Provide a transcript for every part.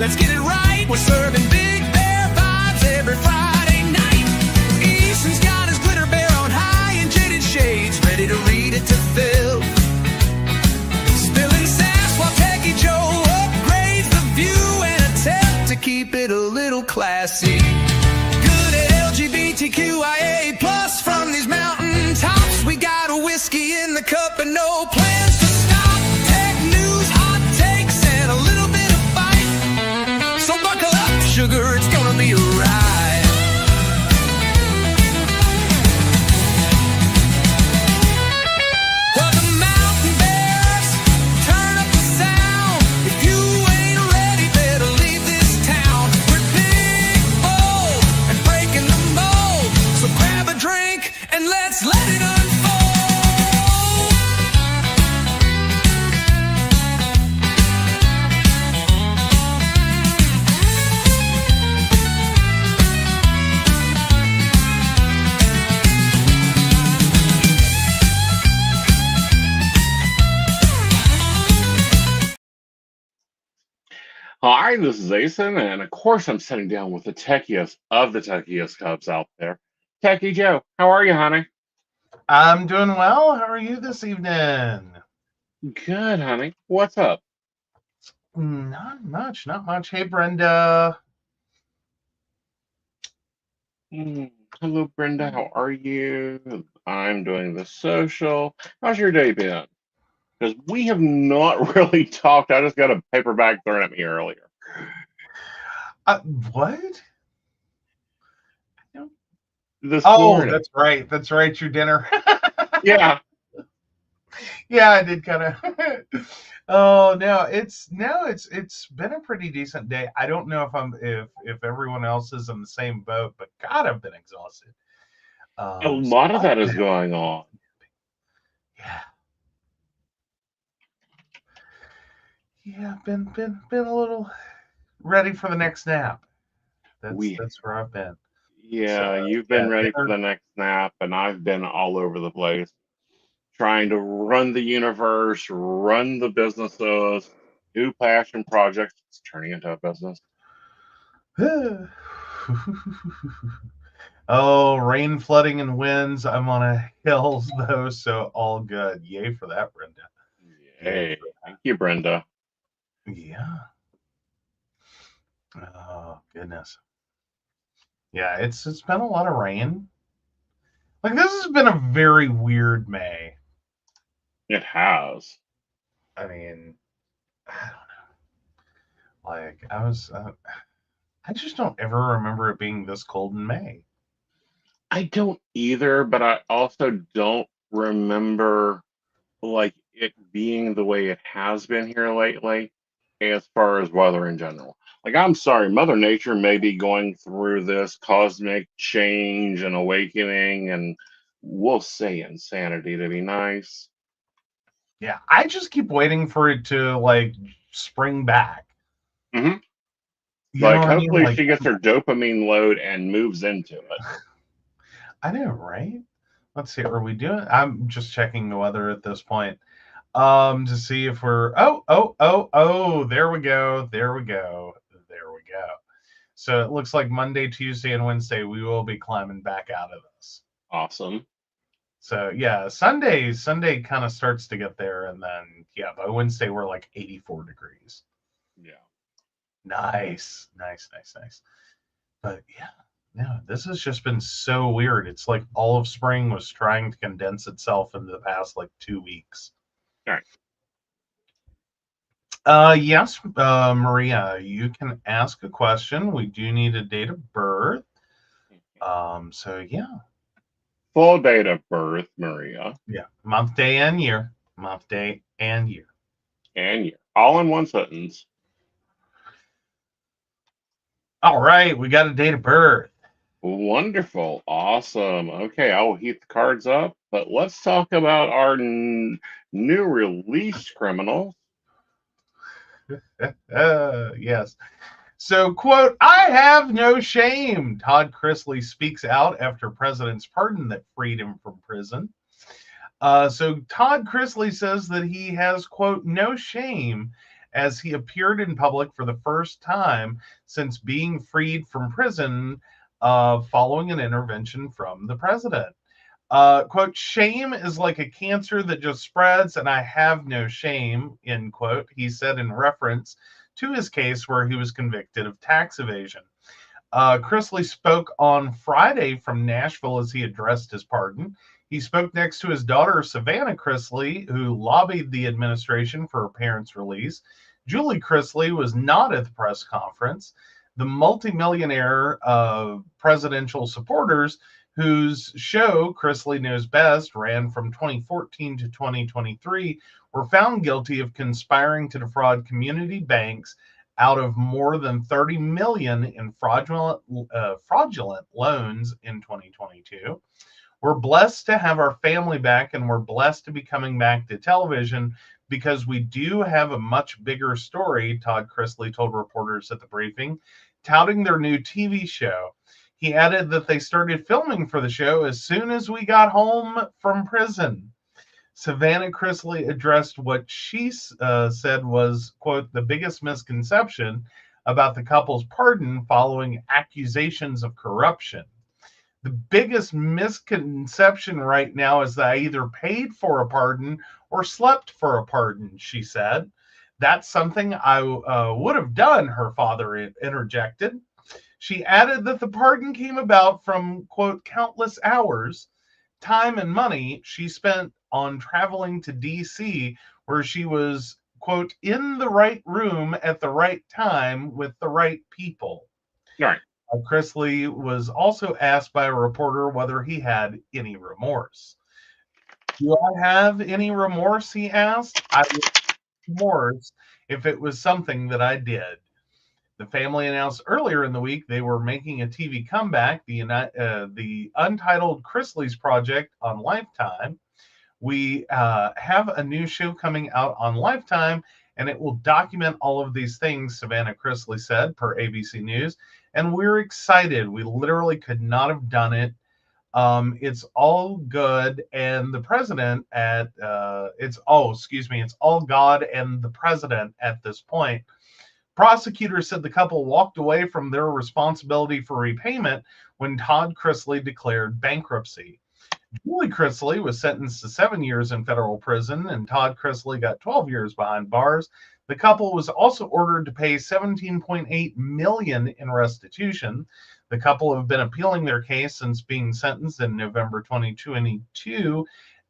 Let's get it right. We're serving big bear vibes every Friday night. Aeson's got his glitter bear on high and jaded shades, ready to read it to Phil. Spilling sass while Techy Joe upgrades the view and attempt to keep it a little classy. Good LGBTQIA plus from these mountain tops. We got a whiskey in the cup and no plans to stop. Tech news, hot takes, and a little bit of fight. So buckle up, sugar, it's gonna be a ride. Well, the mountain bears, turn up the sound. If you ain't ready, better leave this town. We're big, bold, and breaking the mold. So grab a drink and let's let it unfold. Hi, this is Aeson, and of course I'm sitting down with the techiest of the techiest cubs out there. Techy Joe, how are you, honey? I'm doing well. How are you this evening? Good, honey. What's up? Not much. Hey, Brenda. Hello, Brenda. How are you? I'm doing the social. How's your day been? Because we have not really talked. I just got a paper bag thrown at me earlier. What? This Oh, morning. that's right. That's right. Your dinner. Yeah. Yeah, I did kind of. Oh no, it's been a pretty decent day. I don't know if everyone else is in the same boat, but God, I've been exhausted. A lot of that is going on. Yeah, been a little ready for the next nap. That's where I've been. Yeah, you've been ready for the next nap, and I've been all over the place, trying to run the universe, run the businesses, do passion projects. It's turning into a business. Oh, rain, flooding, and winds. I'm on a hill, though, so all good. Yay for that, Brenda. Yay. Thank you, Brenda. Yeah. Oh, goodness. Yeah, it's been a lot of rain. Like, this has been a very weird May. It has. I mean, I don't know. Like, I just don't ever remember it being this cold in May. I don't either, but I also don't remember like it being the way it has been here lately as far as weather in general. Like, I'm sorry, Mother Nature may be going through this cosmic change and awakening, and we'll say insanity to be nice. Yeah, I just keep waiting for it to, like, spring back. Mm-hmm. You Like, know what I mean? hopefully Like, she gets her dopamine load and moves into it. I know, right? Let's see. Are we doing? I'm just checking the weather at this point, to see if we're. Oh! There we go. So it looks like Monday, Tuesday, and Wednesday we will be climbing back out of this. Awesome. So yeah, Sunday kind of starts to get there, and then by Wednesday we're like 84 degrees. Yeah. Nice. But yeah, this has just been so weird. It's like all of spring was trying to condense itself into the past like 2 weeks. All right. Yes, Maria, you can ask a question. We do need a date of birth. So yeah. Full date of birth, Maria. Yeah. Month, day, and year. And year. All in one sentence. All right, we got a date of birth. Wonderful. Awesome. Okay, I will heat the cards up, but let's talk about our new release criminals. Yes. So, quote, I have no shame. Todd Chrisley speaks out after president's pardon that freed him from prison. So Todd Chrisley says that he has, quote, no shame as he appeared in public for the first time since being freed from prison following an intervention from the president. Quote, shame is like a cancer that just spreads, and I have no shame, end quote, he said in reference to his case where he was convicted of tax evasion. Chrisley spoke on Friday from Nashville as he addressed his pardon. He spoke next to his daughter, Savannah Chrisley, who lobbied the administration for her parents' release. Julie Chrisley was not at the press conference. The multimillionaire presidential supporters, whose show Chrisley Knows Best ran from 2014 to 2023, were found guilty of conspiring to defraud community banks out of more than $30 million in fraudulent loans in 2022. We're blessed to have our family back, and we're blessed to be coming back to television because we do have a much bigger story, Todd Chrisley told reporters at the briefing, touting their new TV show. He added that they started filming for the show as soon as we got home from prison. Savannah Chrisley addressed what she said was, quote, the biggest misconception about the couple's pardon following accusations of corruption. The biggest misconception right now is that I either paid for a pardon or slept for a pardon, she said. That's something I would have done, her father interjected. She added that the pardon came about from, quote, countless hours, time and money she spent on traveling to D.C., where she was, quote, in the right room at the right time with the right people. Right. Chrisley was also asked by a reporter whether he had any remorse. Do I have any remorse, he asked. I would have remorse if it was something that I did. The family announced earlier in the week they were making a TV comeback, the Untitled Chrisley's Project on Lifetime. We have a new show coming out on Lifetime, and it will document all of these things, Savannah Chrisley said, per ABC News. And we're excited. We literally could not have done it. It's all good, and the president it's all God and the president at this point. Prosecutors said the couple walked away from their responsibility for repayment when Todd Chrisley declared bankruptcy. Julie Chrisley was sentenced to 7 years in federal prison, and Todd Chrisley got 12 years behind bars. The couple was also ordered to pay $17.8 million in restitution. The couple have been appealing their case since being sentenced in November 2022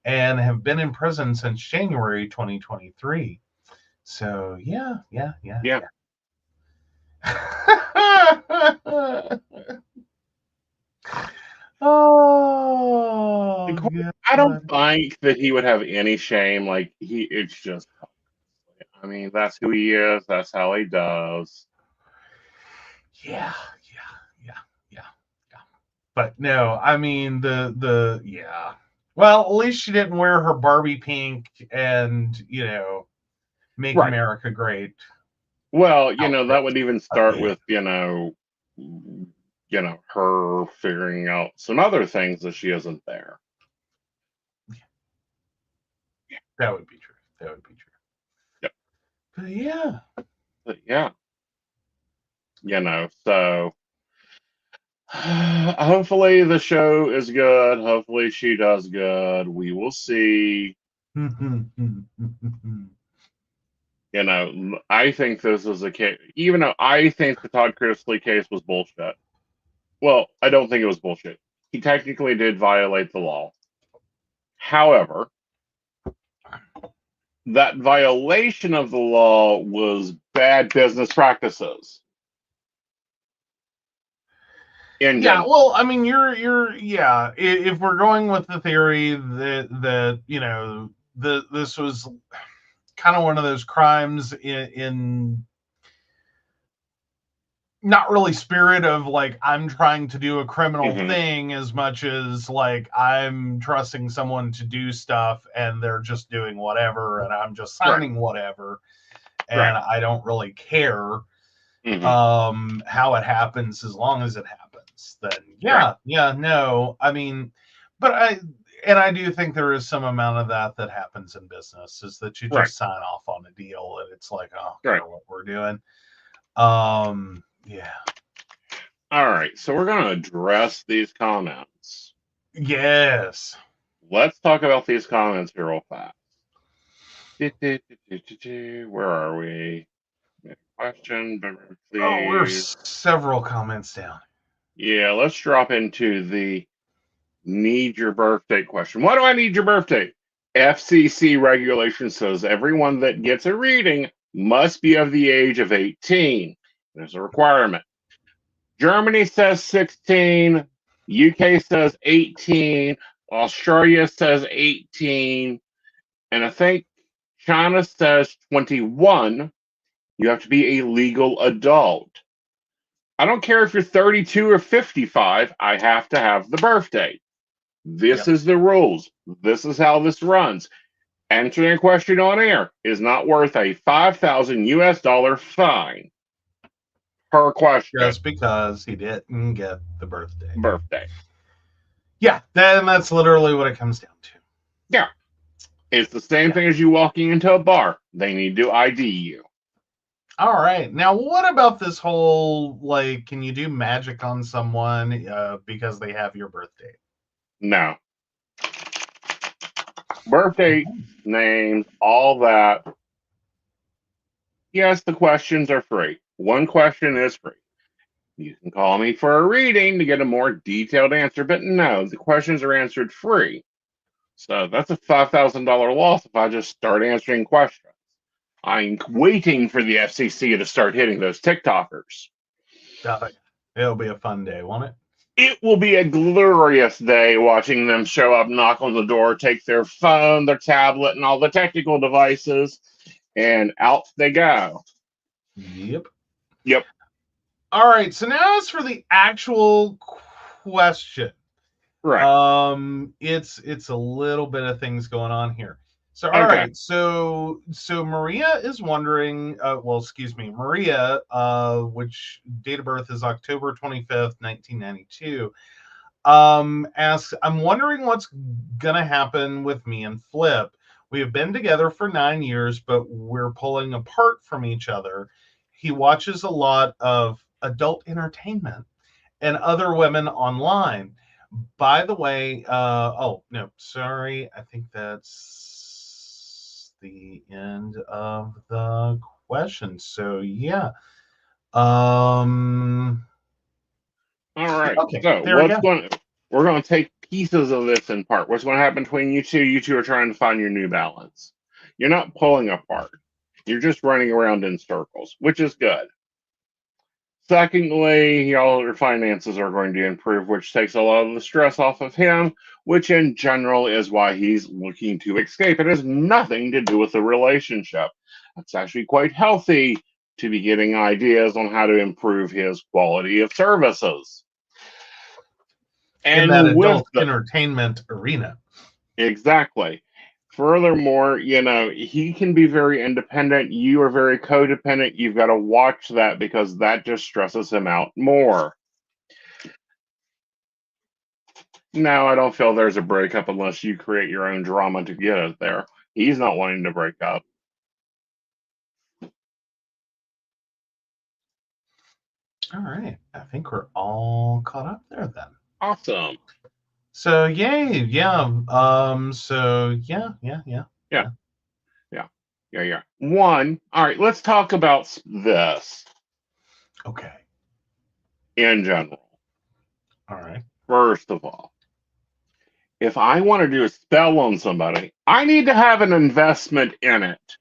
and have been in prison since January 2023. So, yeah. Oh, I don't think that he would have any shame. Like it's just, I mean, that's who he is. That's how he does. Yeah. But no, I mean yeah. Well, at least she didn't wear her Barbie pink and make America great. Well, that would even start with her figuring out some other things that she isn't there. That would be true. Yep. But yeah. So hopefully the show is good. Hopefully she does good. We will see. I think this is a case, even though I think the Todd Chrisley case was bullshit. Well, I don't think it was bullshit. He technically did violate the law. However, that violation of the law was bad business practices. Well, I mean, if we're going with the theory that this was kind of one of those crimes in not really spirit of like I'm trying to do a criminal thing as much as like I'm trusting someone to do stuff and they're just doing whatever and I'm just signing whatever and I don't really care how it happens as long as it happens. Then no, I mean, but And I do think there is some amount of that happens in business, is that you Right. just sign off on a deal and it's like, oh, Right. care what we're doing. Yeah. All right. So we're going to address these comments. Yes. Let's talk about these comments here real fast. Where are we? Question, please. Oh, we're several comments down. Yeah, let's drop into the need your birthday question. Why do I need your birthday? FCC regulation says everyone that gets a reading must be of the age of 18. There's a requirement. Germany says 16, UK says 18, Australia says 18, and I think China says 21. You have to be a legal adult. I don't care if you're 32 or 55, I have to have the birthday. This is the rules. This is how this runs. Answering a question on air is not worth a $5,000 fine per question. Just because he didn't get the birthday. Yeah, then that's literally what it comes down to. Yeah. It's the same thing as you walking into a bar. They need to ID you. All right. Now, what about this whole, like, can you do magic on someone because they have your birthday? No. Birthday, names, all that. Yes, the questions are free. One question is free. You can call me for a reading to get a more detailed answer, but no, the questions are answered free. So that's a $5,000 loss if I just start answering questions. I'm waiting for the FCC to start hitting those TikTokers. It'll be a fun day, won't it? It will be a glorious day watching them show up, knock on the door, take their phone, their tablet, and all the technical devices, and out they go. Yep. All right. So now as for the actual question, right? It's a little bit of things going on here. So all right. So Maria is wondering. Maria, which date of birth is October 25th, 1992. Asks, I'm wondering what's gonna happen with me and Flip. We have been together for 9 years, but we're pulling apart from each other. He watches a lot of adult entertainment and other women online. By the way, oh no, sorry, I think that's the end of the question. So yeah. All right. Okay, So we're going to take pieces of this in part. What's going to happen between you two? You two are trying to find your new balance. You're not pulling apart. You're just running around in circles, which is good. Secondly, your finances are going to improve, which takes a lot of the stress off of him, which in general is why he's looking to escape. It has nothing to do with the relationship. It's actually quite healthy to be getting ideas on how to improve his quality of services. And in that adult entertainment arena. Exactly. Furthermore, he can be very independent. You are very codependent. You've got to watch that because that just stresses him out more. No, I don't feel there's a breakup unless you create your own drama to get it there. He's not wanting to break up. All right. I think we're all caught up there then. Awesome. So yay, yeah. So yeah. One. All right, let's talk about this. Okay. In general. All right. First of all, if I want to do a spell on somebody, I need to have an investment in it.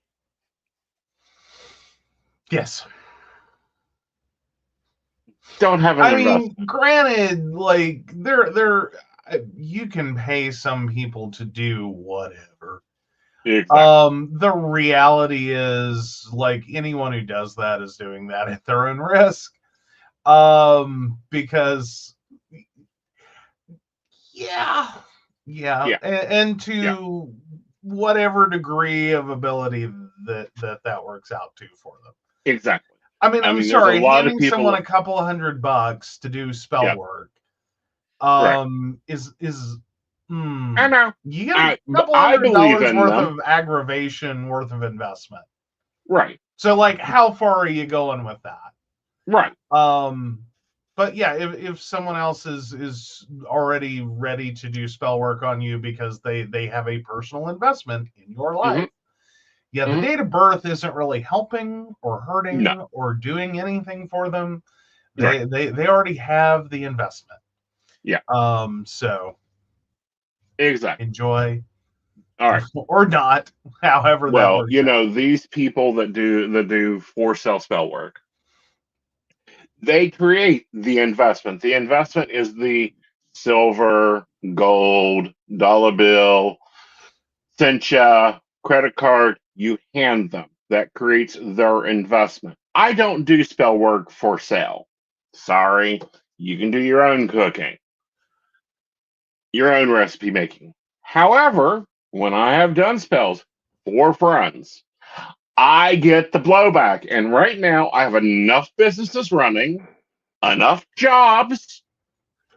Yes. Don't have an investment. Mean, granted, like there you can pay some people to do whatever. Exactly. The reality is, like, anyone who does that is doing that at their own risk. Because and to whatever degree of ability that works out to for them. Exactly. I mean, I'm sorry, handing someone a couple $100 to do spell work is I know. You get a But couple I believe $100 in worth them. of aggravation worth of investment. Right. So, like, how far are you going with that? Right. But yeah, if someone else is already ready to do spell work on you because they have a personal investment in your life, yeah, the date of birth isn't really helping or hurting or doing anything for them. They already have the investment. Yeah. So Exactly. enjoy. All right. Or not, however that Well, works out. these people that do for sale spell work, they create the investment. The investment is the silver, gold, dollar bill, cincha, credit card. You hand them. That creates their investment. I don't do spell work for sale. Sorry. You can do your own cooking, your own recipe making. However, when I have done spells for friends, I get the blowback. And right now, I have enough businesses running, enough jobs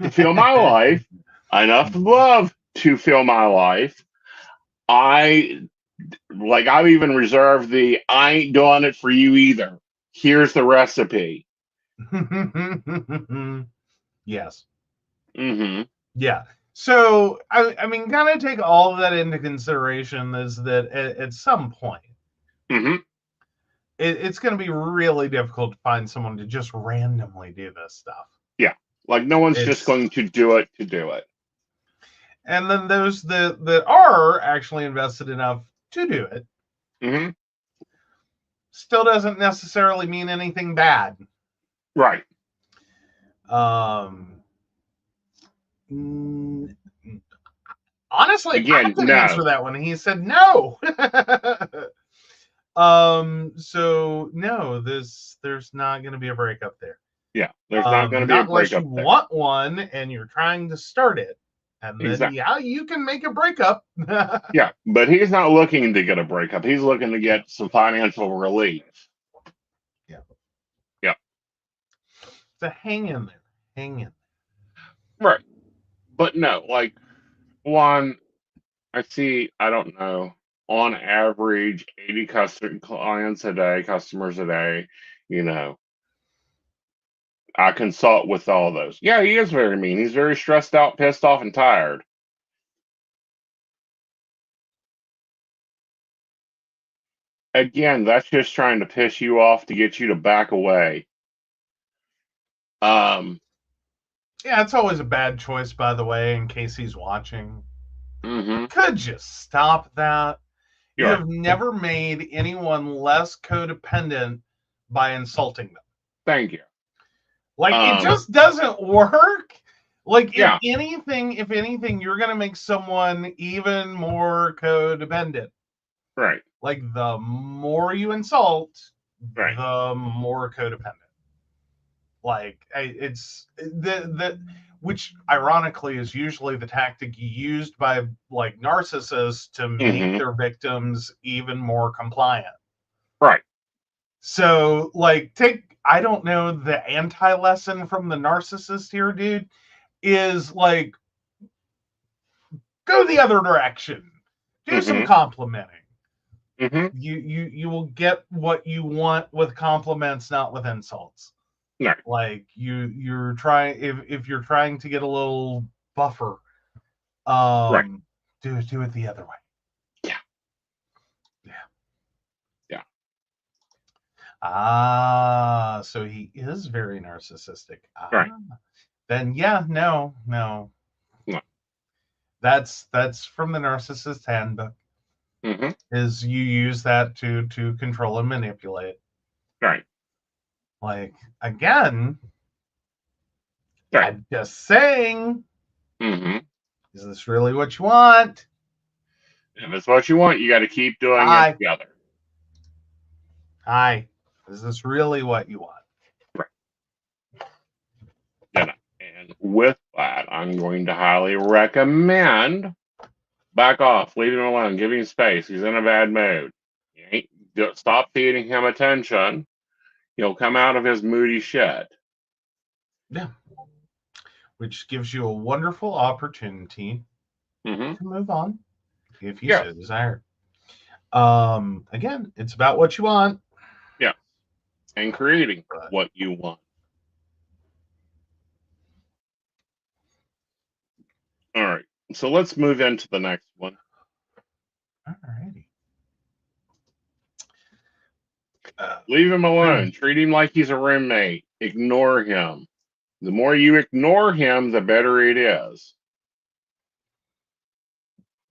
to fill my life, enough love to fill my life. I've even reserved the I ain't doing it for you either. Here's the recipe. Yes. Mm-hmm. Yeah. So I mean, kind of take all of that into consideration is that at some point, Mm-hmm. it's going to be really difficult to find someone to just randomly do this stuff. Yeah. Like no one's just going to do it to do it. And then those that are actually invested enough to do it still doesn't necessarily mean anything bad. Right. Honestly, Again, I can no. answer that one. He said no. So no, there's not going to be a breakup there. Yeah, there's not going to be a Not unless breakup you there. want one and you're trying to start it, and then yeah, you can make a breakup. Yeah, but he's not looking to get a breakup. He's looking to get some financial relief. Yeah. Yeah. So hang in there. Hang in. Right. But no, like one, I see, I don't know, on average, 80 customers a day, I consult with all those. Yeah, he is very mean. He's very stressed out, pissed off, and tired. Again, that's just trying to piss you off to get you to back away. Yeah, it's always a bad choice, by the way, in case he's watching. Could you stop that? You have never made anyone less codependent by insulting them. Thank you. Like, it just doesn't work. Like, if anything, you're going to make someone even more codependent. Right. Like, the more you insult, right. the more codependent. Like, it's which ironically is usually the tactic used by like narcissists to make their victims even more compliant. Right. So, like, I don't know, the anti-lesson from the narcissist here, dude, is like, go the other direction. Do some complimenting. You will get what you want with compliments, not with insults. Right. Like you're trying if you're trying to get a little buffer, do it the other way. Yeah. So he is very narcissistic. Right. Then no. That's from the narcissist handbook. Is you use that to control and manipulate. Right. Like, again, I'm just saying, is this really what you want? If it's what you want, you got to keep doing it together. Hi. Is this really what you want? Right. And with that, I'm going to highly recommend back off, leave him alone, give him space. He's in a bad mood. Stop feeding him attention. He'll come out of his moody shit. Yeah. Which gives you a wonderful opportunity to move on if you Yeah. so desire. Again, it's about what you want. Yeah. And creating But what you want. All right. So let's move into the next one. alrighty. Leave him alone. Treat him like he's a roommate. Ignore him. The more you ignore him, the better it is.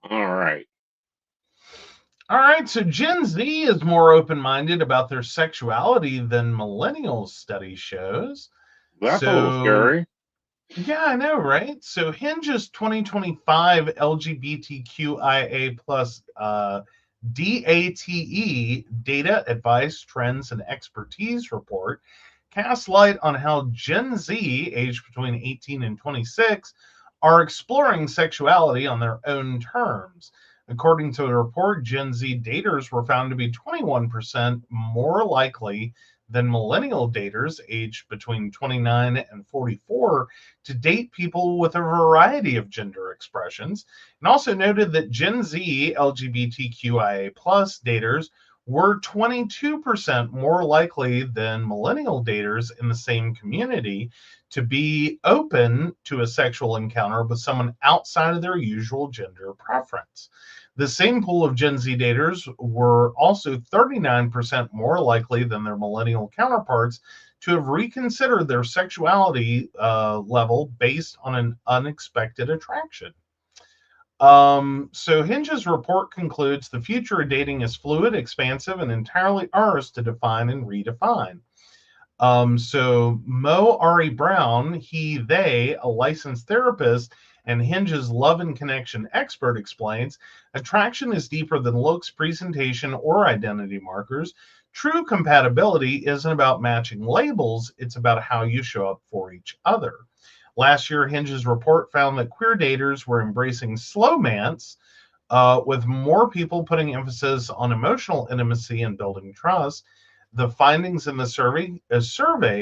All right. All right, so Gen Z is more open-minded about their sexuality than millennials, study shows. That's a little scary. Yeah, I know, right? So Hinge's 2025 LGBTQIA plus DATE, Data, Advice, Trends, and Expertise report casts light on how Gen Z, aged between 18 and 26, are exploring sexuality on their own terms. According to the report, Gen Z daters were found to be 21% more likely than millennial daters aged between 29 and 44 to date people with a variety of gender expressions, and also noted that Gen Z LGBTQIA plus daters were 22% more likely than millennial daters in the same community to be open to a sexual encounter with someone outside of their usual gender preference. The same pool of Gen Z daters were also 39% more likely than their millennial counterparts to have reconsidered their sexuality level based on an unexpected attraction. So Hinge's report concludes the future of dating is fluid, expansive, and entirely ours to define and redefine. So Mo Ari Brown, they, a licensed therapist and Hinge's love and connection expert, explains attraction is deeper than looks, presentation, or identity markers. True compatibility isn't about matching labels, it's about how you show up for each other. Last year, Hinge's report found that queer daters were embracing slowmance, with more people putting emphasis on emotional intimacy and building trust. The findings in the survey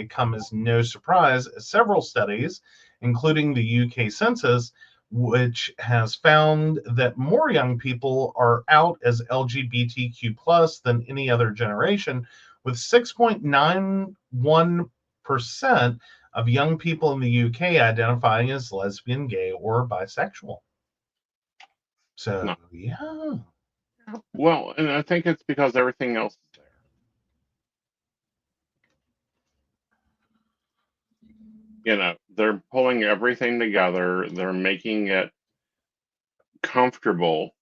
come as no surprise, as several studies, including the UK Census, which has found that more young people are out as LGBTQ plus than any other generation, with 6.91% of young people in the UK identifying as lesbian, gay, or bisexual. So, No. yeah. Well, and I think it's because everything else is there. You know, they're pulling everything together. They're making it comfortable.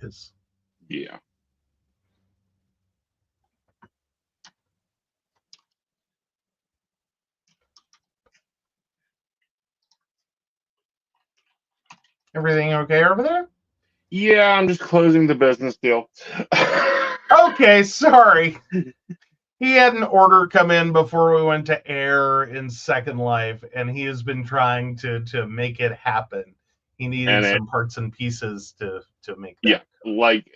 Yes. Yeah. Everything okay over there? Yeah, I'm just closing the business deal. Okay, sorry. He had an order come in before we went to air in Second Life, and he has been trying to make it happen. He needed some parts and pieces to make that. Yeah, like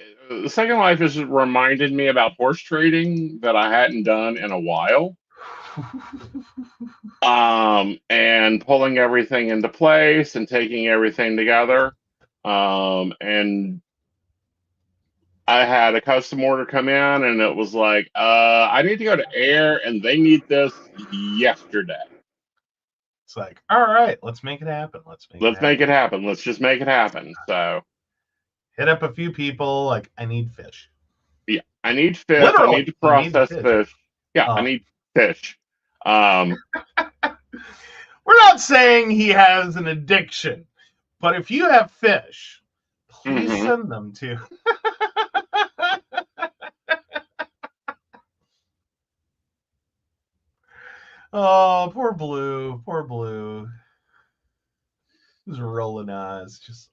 Second Life has reminded me about horse trading that I hadn't done in a while. And pulling everything into place and taking everything together. And I had a custom order come in, and it was like, I need to go to air, and they need this yesterday. It's like, all right, let's make it happen. Let's make it happen. Let's just make it happen. So hit up a few people. Like, I need fish. Yeah, I need fish. Literally, I need to process fish. Yeah, I Oh. need fish. We're not saying he has an addiction, but if you have fish, please send them to. Oh, poor Blue. Poor Blue. He's rolling eyes. Just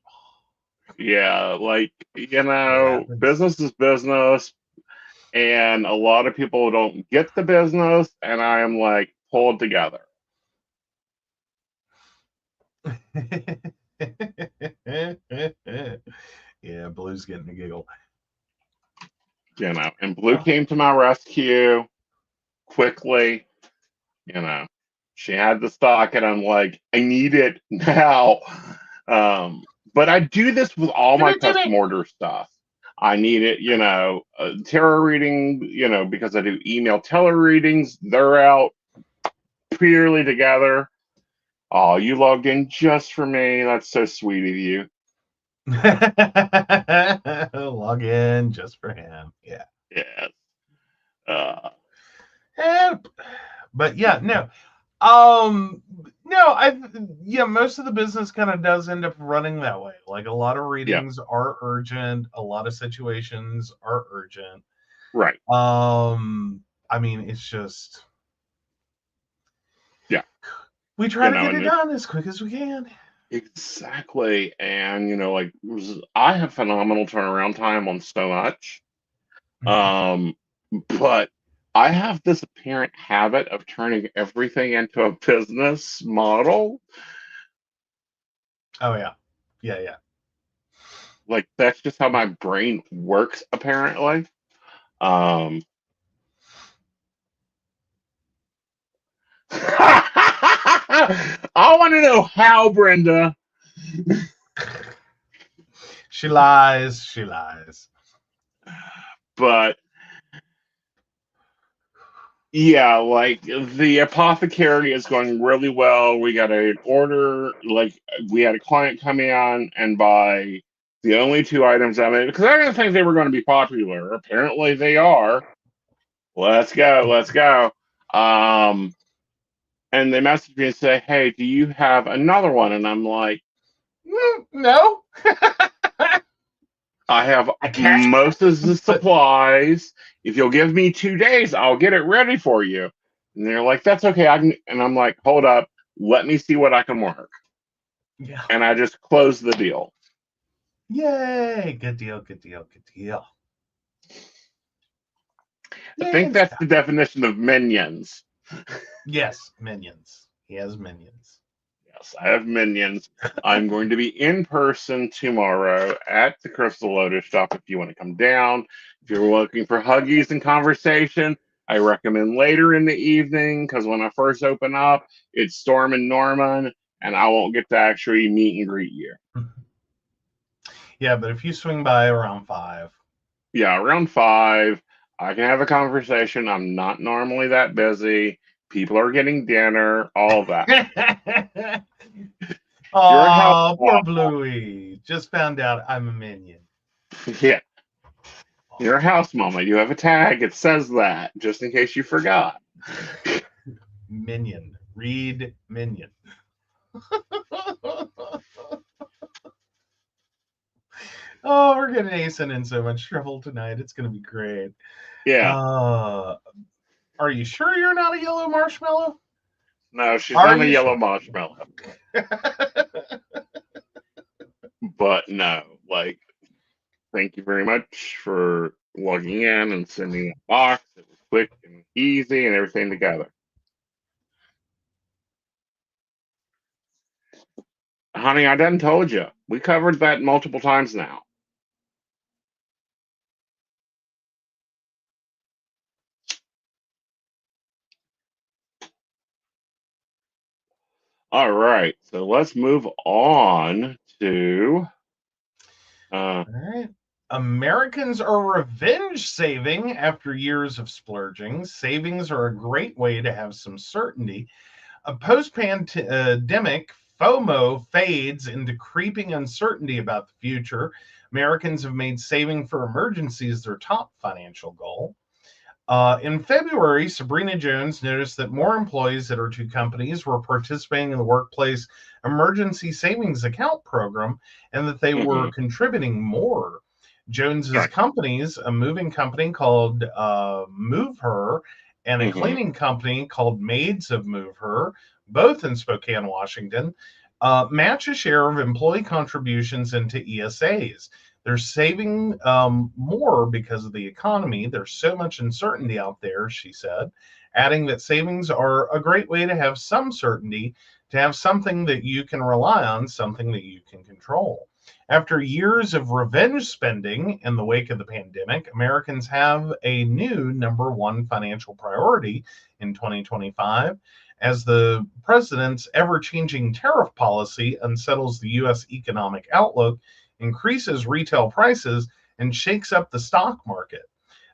Yeah, like, you know, business is business, and a lot of people don't get the business, and I am like, pulled together. Yeah, Blue's getting a giggle. And Blue came to my rescue quickly. She had the stock, and I'm like, I need it now. But I do this with all my custom order stuff. I need it, tarot reading, because I do email teller readings. They're out purely together. Oh, you logged in just for me. That's so sweet of you. Log in just for him. Yeah. Yes. But yeah, no. Most of the business kind of does end up running that way. Like a lot of readings are urgent, a lot of situations are urgent. Right. I mean, it's just we try to get it done as quick as we can. Exactly. And I have phenomenal turnaround time on so much. But I have this apparent habit of turning everything into a business model. Oh yeah. Yeah. Like that's just how my brain works, apparently. I want to know how, Brenda. She lies. But yeah, like the apothecary is going really well. We got an order, like we had a client come in and buy the only 2 items I made because I didn't think they were going to be popular. Apparently they are. Let's go. And they message me and say, "Hey, do you have another one?" And I'm like, no. I have most of the supplies. If you'll give me 2 days, I'll get it ready for you. And they're like, "That's okay." And I'm like, "Hold up. Let me see what I can work." Yeah. And I just closed the deal. Yay. Good deal. I think that's the definition of minions. Yes, minions. He has minions. Yes, I have minions. I'm going to be in person tomorrow at the Crystal Lotus shop if you want to come down. If you're looking for huggies and conversation, I recommend later in the evening because when I first open up, it's Storm and Norman, and I won't get to actually meet and greet you. Yeah, but if you swing by around 5. Yeah, around 5, I can have a conversation. I'm not normally that busy. People are getting dinner, all that. Oh, poor Bluey. Just found out I'm a minion. Yeah. You're a house mama. You have a tag. It says that, just in case you forgot. Minion. Read minion. Oh, we're getting Aeson in so much trouble tonight. It's going to be great. Yeah. Are you sure you're not a yellow marshmallow? No, she's not a yellow marshmallow. But no, thank you very much for logging in and sending a box. It was quick and easy and everything together. Honey, I done told you. We covered that multiple times now. All right, so let's move on to. All right. Americans are revenge saving after years of splurging. Savings are a great way to have some certainty. A post-pandemic, FOMO fades into creeping uncertainty about the future. Americans have made saving for emergencies their top financial goal. In February, Sabrina Jones noticed that more employees at her 2 companies were participating in the workplace emergency savings account program and that they were contributing more. Jones's companies, a moving company called Move Her and a cleaning company called Maids of Move Her, both in Spokane, Washington, match a share of employee contributions into ESAs. They're saving more because of the economy. There's so much uncertainty out there, she said, adding that savings are a great way to have some certainty, to have something that you can rely on, something that you can control. After years of revenge spending in the wake of the pandemic, Americans have a new number one financial priority in 2025 as the president's ever changing tariff policy unsettles the U.S. economic outlook, increases retail prices, and shakes up the stock market.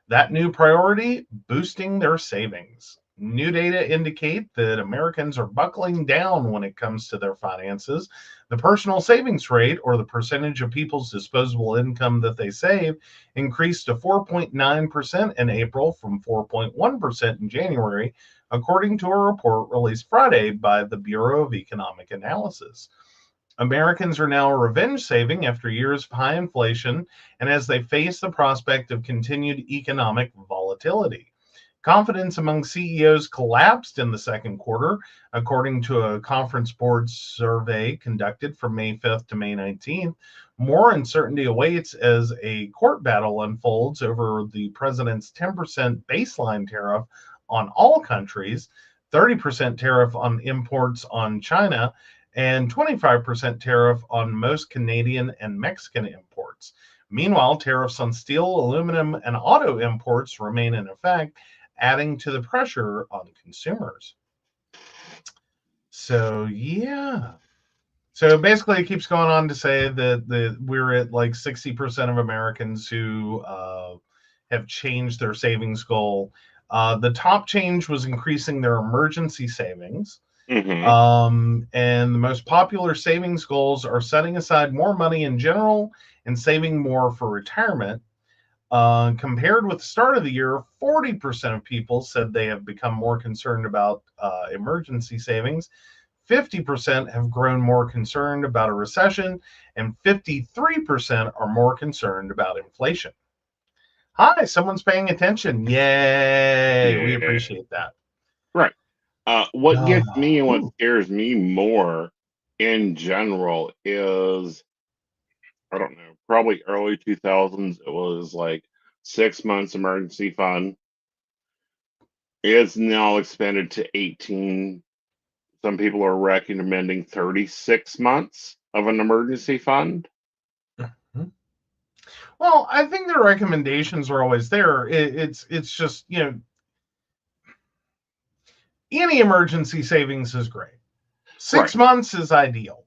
That new priority, boosting their savings. New data indicate that Americans are buckling down when it comes to their finances. The personal savings rate, or the percentage of people's disposable income that they save, increased to 4.9% in April from 4.1% in January, according to a report released Friday by the Bureau of Economic Analysis. Americans are now revenge saving after years of high inflation and as they face the prospect of continued economic volatility. Confidence among CEOs collapsed in the second quarter, according to a Conference Board survey conducted from May 5th to May 19th. More uncertainty awaits as a court battle unfolds over the president's 10% baseline tariff on all countries, 30% tariff on imports on China, and 25% tariff on most Canadian and Mexican imports. Meanwhile, tariffs on steel, aluminum, and auto imports remain in effect, adding to the pressure on consumers. So, yeah. So basically, it keeps going on to say that we're at like 60% of Americans who have changed their savings goal. The top change was increasing their emergency savings. Mm-hmm. And the most popular savings goals are setting aside more money in general and saving more for retirement. Compared with the start of the year, 40% of people said they have become more concerned about emergency savings. 50% have grown more concerned about a recession, and 53% are more concerned about inflation. Hi, someone's paying attention. Yay! Yeah. We appreciate that. Right. What gets me and what Ooh. scares me more in general is, I don't know, probably early 2000s. It was like 6 months emergency fund. It's now expanded to 18. Some people are recommending 36 months of an emergency fund. Well, I think the recommendations are always there. It's just, any emergency savings is great. 6 Right. months is ideal.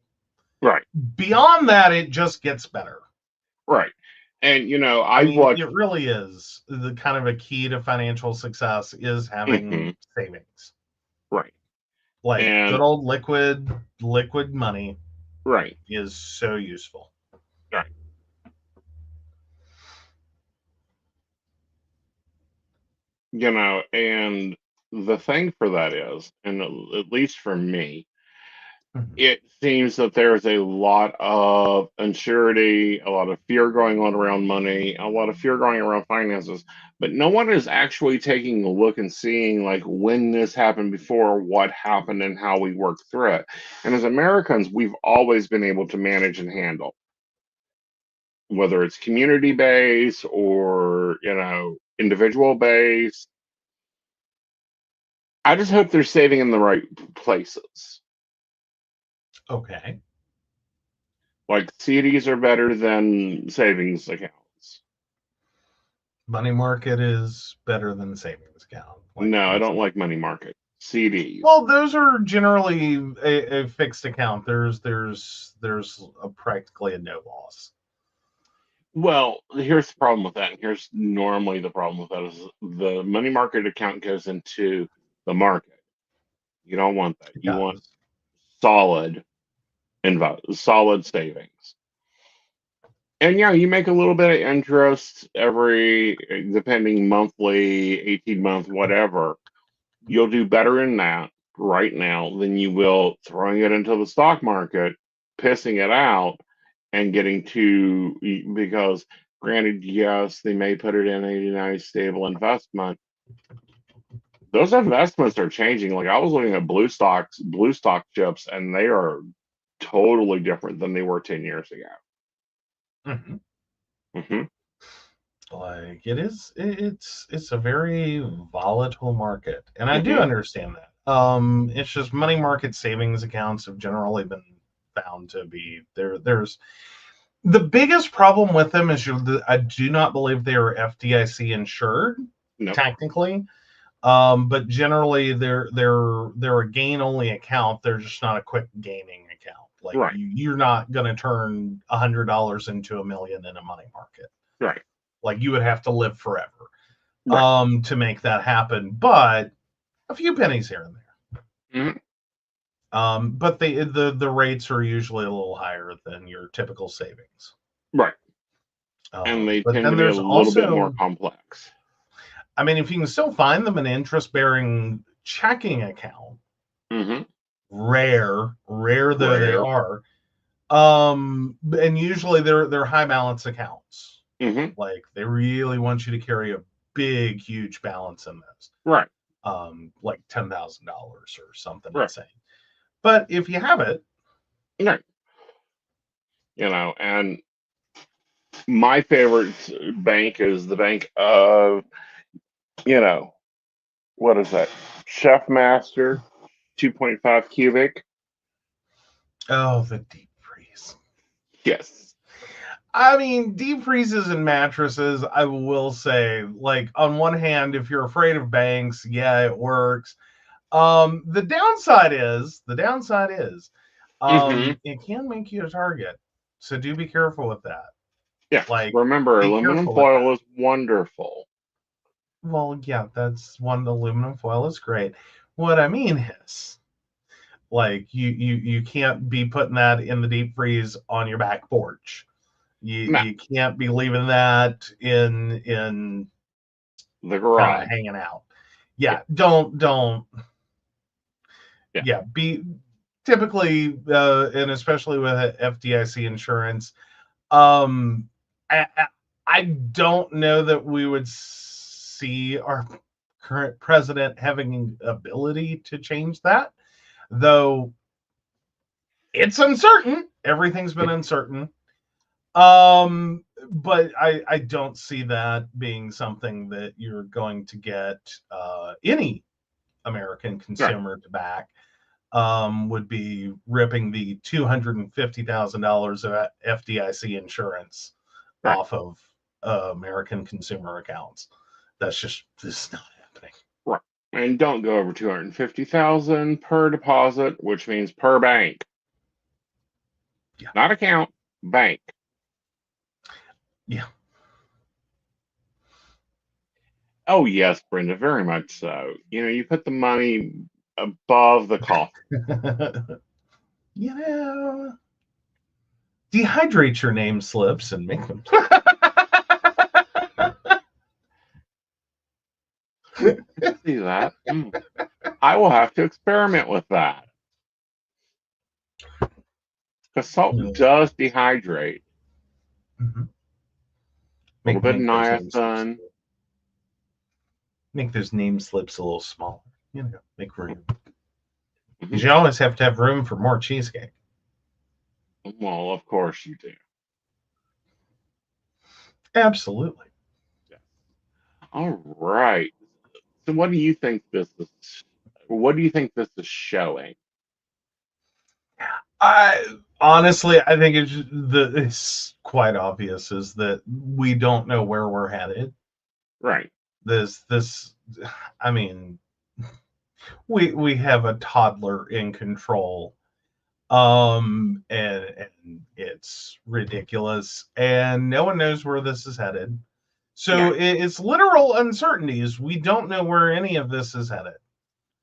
Right. Beyond that, it just gets better. Right. And, I mean, watched. it really is the kind of a key to financial success is having savings. Right. Like And, good old liquid money right. is so useful. Right. And the thing for that is, and at least for me, it seems that there's a lot of uncertainty, a lot of fear going on around money, a lot of fear going around finances, but no one is actually taking a look and seeing like when this happened before, what happened, and how we work through it. And as Americans, we've always been able to manage and handle, whether it's community based or individual based. I just hope they're saving in the right places. Okay. Like CDs are better than savings accounts. Money market is better than savings account. No, I don't like money market. CDs. Well, those are generally a fixed account. There's practically a no loss. Well, here's the problem with that. And here's normally the problem with that is the money market account goes into the market. You don't want that. You want solid savings. And yeah, you make a little bit of interest every, depending monthly, 18-month, whatever. You'll do better in that right now than you will throwing it into the stock market, pissing it out, and getting to, because granted, yes, they may put it in a nice stable investment. Those investments are changing. Like I was looking at blue stock chips, and they are totally different than they were 10 years ago. Like it's a very volatile market, and I do understand that. It's just money market savings accounts have generally been found to be there's The biggest problem with them is I do not believe they are FDIC insured, No. technically. But generally, they're a gain only account. They're just not a quick gaining account. Like Right. you're not going to turn $100 into $1 million in a money market. Right. Like you would have to live forever, Right. to make that happen. But a few pennies here and there. But the rates are usually a little higher than your typical savings. Right. And they But tend then to be a there's little bit also, more complex. I mean, if you can still find them an interest-bearing checking account, rare though they are, and usually they're high balance accounts. Like they really want you to carry a big, huge balance in those. Right. Like $10,000 or something Right. insane. But if you have it, right. You know, and my favorite bank is the bank of, you know, what is that? Chef Master 2.5 cubic. Oh, the deep freeze. Yes. I mean, deep freezes and mattresses, I will say, like, on one hand, if you're afraid of banks, yeah, it works. The downside is it can make you a target. So do be careful with that. Yeah. Like, remember, be aluminum careful with foil is wonderful. Well, yeah, that's one. Aluminum foil is great. What I mean is, like, you can't be putting that in the deep freeze on your back porch. No. You can't be leaving that in The garage. hanging out. Yeah, don't. Yeah. Yeah, be typically, and especially with FDIC insurance. I don't know that we would see our current president having ability to change that, though it's uncertain. Everything's been uncertain. But I don't see that being something that you're going to get any American consumer to back. Would be ripping the $250,000 of FDIC insurance off of American consumer accounts. That's just not happening. Right. And don't go over 250,000 per deposit, which means per bank. Yeah. Not account, bank. Yeah. Oh yes, Brenda, very much so. You know, you put the money above the cost. You know, dehydrate your name slips and make them. See that? I will have to experiment with that. Because salt does dehydrate. A little bit of niacin. Make those name slips a little smaller. You know, make room. Because you always have to have room for more cheesecake. Well, of course you do. Absolutely. Yeah. All right. So what do you think this is? What do you think this is showing? Honestly, I think it's quite obvious is that we don't know where we're headed. Right. I mean, we have a toddler in control, and it's ridiculous, and no one knows where this is headed. So it's literal uncertainties. We don't know where any of this is headed.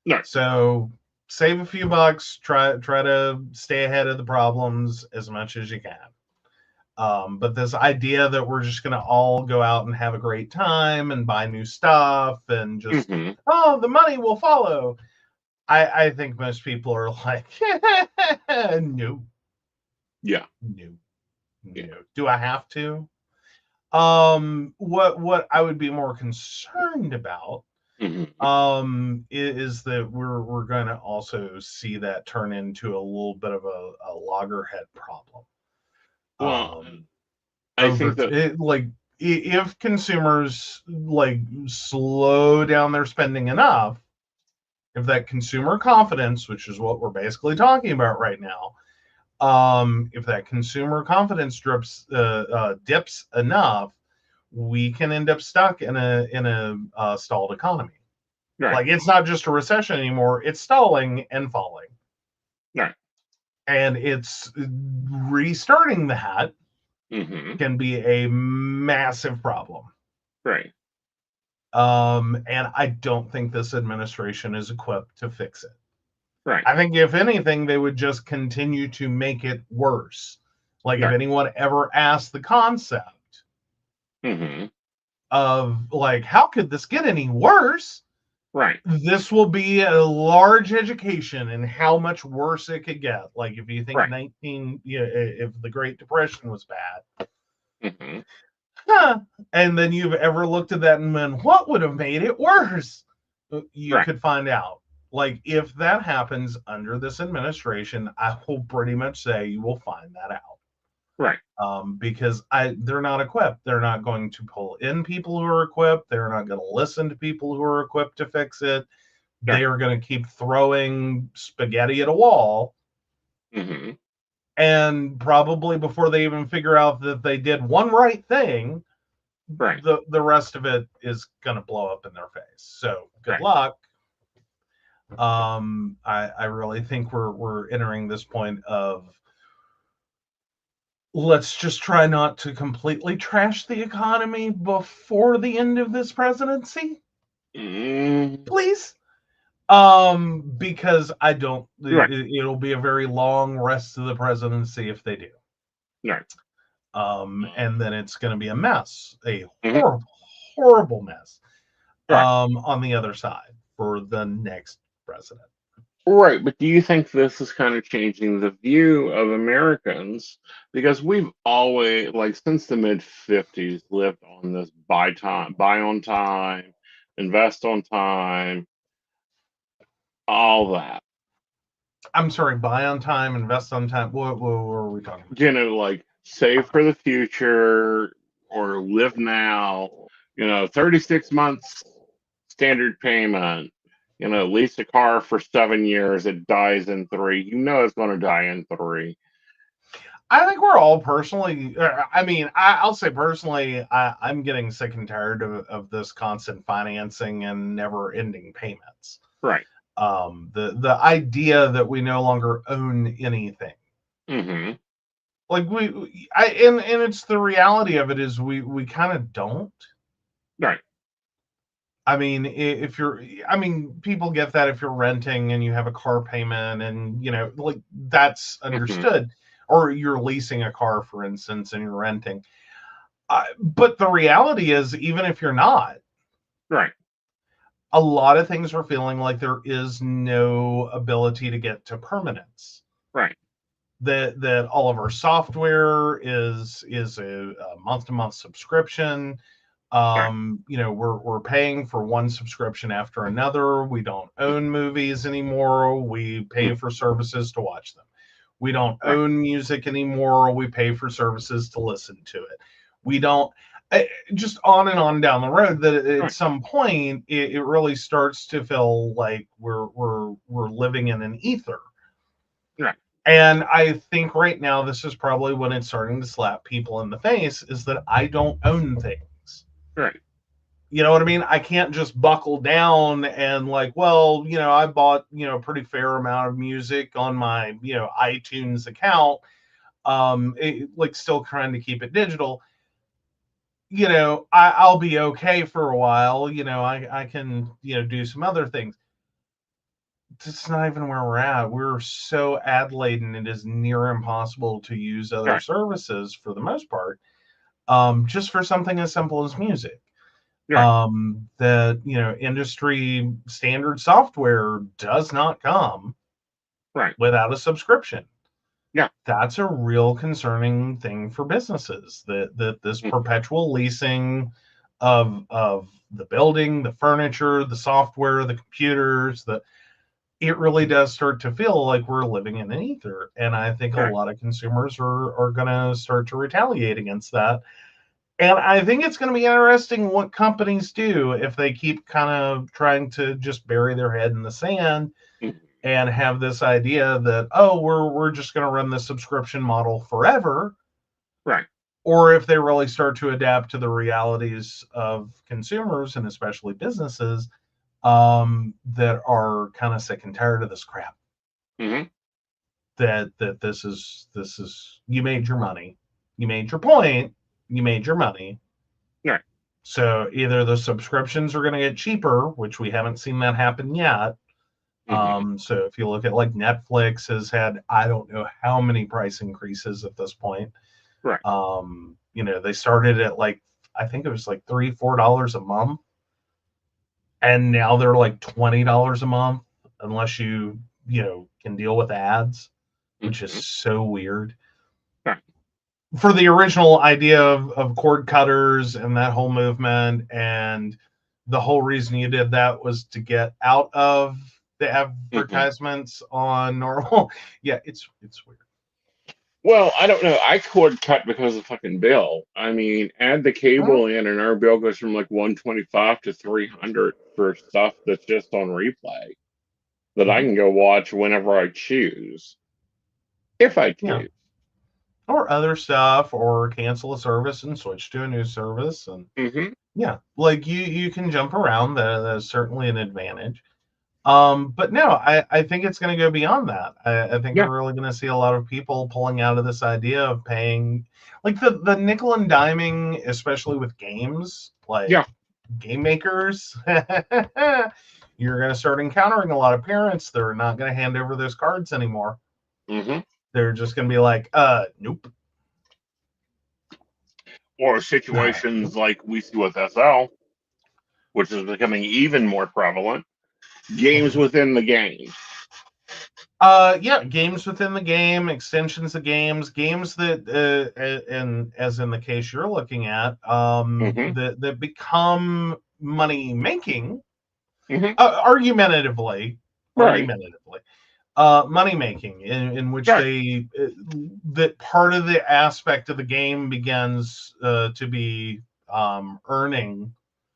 No. So save a few bucks. Try to stay ahead of the problems as much as you can. But this idea that we're just going to all go out and have a great time and buy new stuff and just, the money will follow. I think most people are like, no. Yeah. No. Do I have to? What I would be more concerned about is that we're going to also see that turn into a little bit of a loggerhead problem. Well, I think that if consumers slow down their spending enough, if that consumer confidence, which is what we're basically talking about right now, If that consumer confidence dips enough, we can end up stuck in a stalled economy. Right. Like, it's not just a recession anymore; it's stalling and falling. Right. And it's restarting that can be a massive problem. Right. And I don't think this administration is equipped to fix it. Right. I think if anything, they would just continue to make it worse. Like, if anyone ever asked the concept of, like, how could this get any worse? Right. This will be a large education in how much worse it could get. Like, if you think if the Great Depression was bad, and then you've ever looked at that and went, what would have made it worse? You could find out. Like, if that happens under this administration, I will pretty much say you will find that out. Right. Because they're not equipped. They're not going to pull in people who are equipped. They're not going to listen to people who are equipped to fix it. They are going to keep throwing spaghetti at a wall. And probably before they even figure out that they did one right thing, the rest of it is going to blow up in their face. So good luck. I really think we're entering this point of, let's just try not to completely trash the economy before the end of this presidency, please. Because I don't. It'll be a very long rest of the presidency if they do. Right. And then it's going to be a mess, a horrible, horrible mess. On the other side for the next president. Right, but do you think this is kind of changing the view of Americans? Because we've always, like, since the mid-50s, lived on this buy on time, invest on time, all that. I'm sorry, buy on time, invest on time. What are we talking about? You know, like, save for the future or live now. 36 months standard payment. Lease a car for 7 years, it dies in 3. It's going to die in 3. I think we're all personally, I'll say personally, I'm getting sick and tired of this constant financing and never ending payments. Right. The idea that we no longer own anything. Like, and it's the reality of it is we kind of don't. Right. I mean, people get that if you're renting and you have a car payment and, like, that's understood. Or you're leasing a car, for instance, and you're renting. But the reality is, even if you're not, right, a lot of things are feeling like there is no ability to get to permanence. Right. That all of our software is a month-to-month subscription. We're paying for one subscription after another. We don't own movies anymore. We pay for services to watch them. We don't own music anymore. We pay for services to listen to it. We don't, just on and on down the road, that at some point it really starts to feel like we're living in an ether. Right. And I think right now this is probably when it's starting to slap people in the face, is that I don't own things. Right. You know what I mean? I can't just buckle down and, like, well, I bought, a pretty fair amount of music on my, iTunes account, like, still trying to keep it digital. I'll be okay for a while. I can, do some other things. It's not even where we're at. We're so ad laden, it is near impossible to use other services for the most part, just for something as simple as music. That industry standard software does not come without a subscription. That's a real concerning thing for businesses, that this perpetual leasing of the building, the furniture, the software, the computers, it really does start to feel like we're living in an ether. And I think a lot of consumers are going to start to retaliate against that. And I think it's going to be interesting what companies do if they keep kind of trying to just bury their head in the sand and have this idea that, oh, we're just going to run the subscription model forever. Right. Or if they really start to adapt to the realities of consumers and especially businesses that are kind of sick and tired of this crap. Mm-hmm. That this is you made your money, you made your point, you made your money. Right. So either the subscriptions are going to get cheaper, which we haven't seen that happen yet. So if you look at like Netflix has had, I don't know how many price increases at this point. Right. They started at like, I think it was like $3-4 a month. And now they're like $20 a month, unless you can deal with ads, which is so weird. Right. For the original idea of cord cutters and that whole movement, and the whole reason you did that was to get out of the advertisements on normal. Yeah, it's weird. Well, I don't know. I cord cut because of fucking bill. I mean, add the cable in, and our bill goes from like $125 to $300 for stuff that's just on replay that I can go watch whenever I choose, if I choose. Yeah. Or other stuff, or cancel a service and switch to a new service, and yeah, like you can jump around. That's certainly an advantage. But no, I think it's going to go beyond that. I think we're really going to see a lot of people pulling out of this idea of paying, like the nickel and diming, especially with games, like game makers. You're going to start encountering a lot of parents that are not going to hand over those cards anymore. They're just going to be like, nope. Or situations like we see with SL, which is becoming even more prevalent. Games within the game. Games within the game, extensions of games that, and as in the case you're looking at, that become money making, argumentatively, money making, in which that part of the aspect of the game begins to be earning,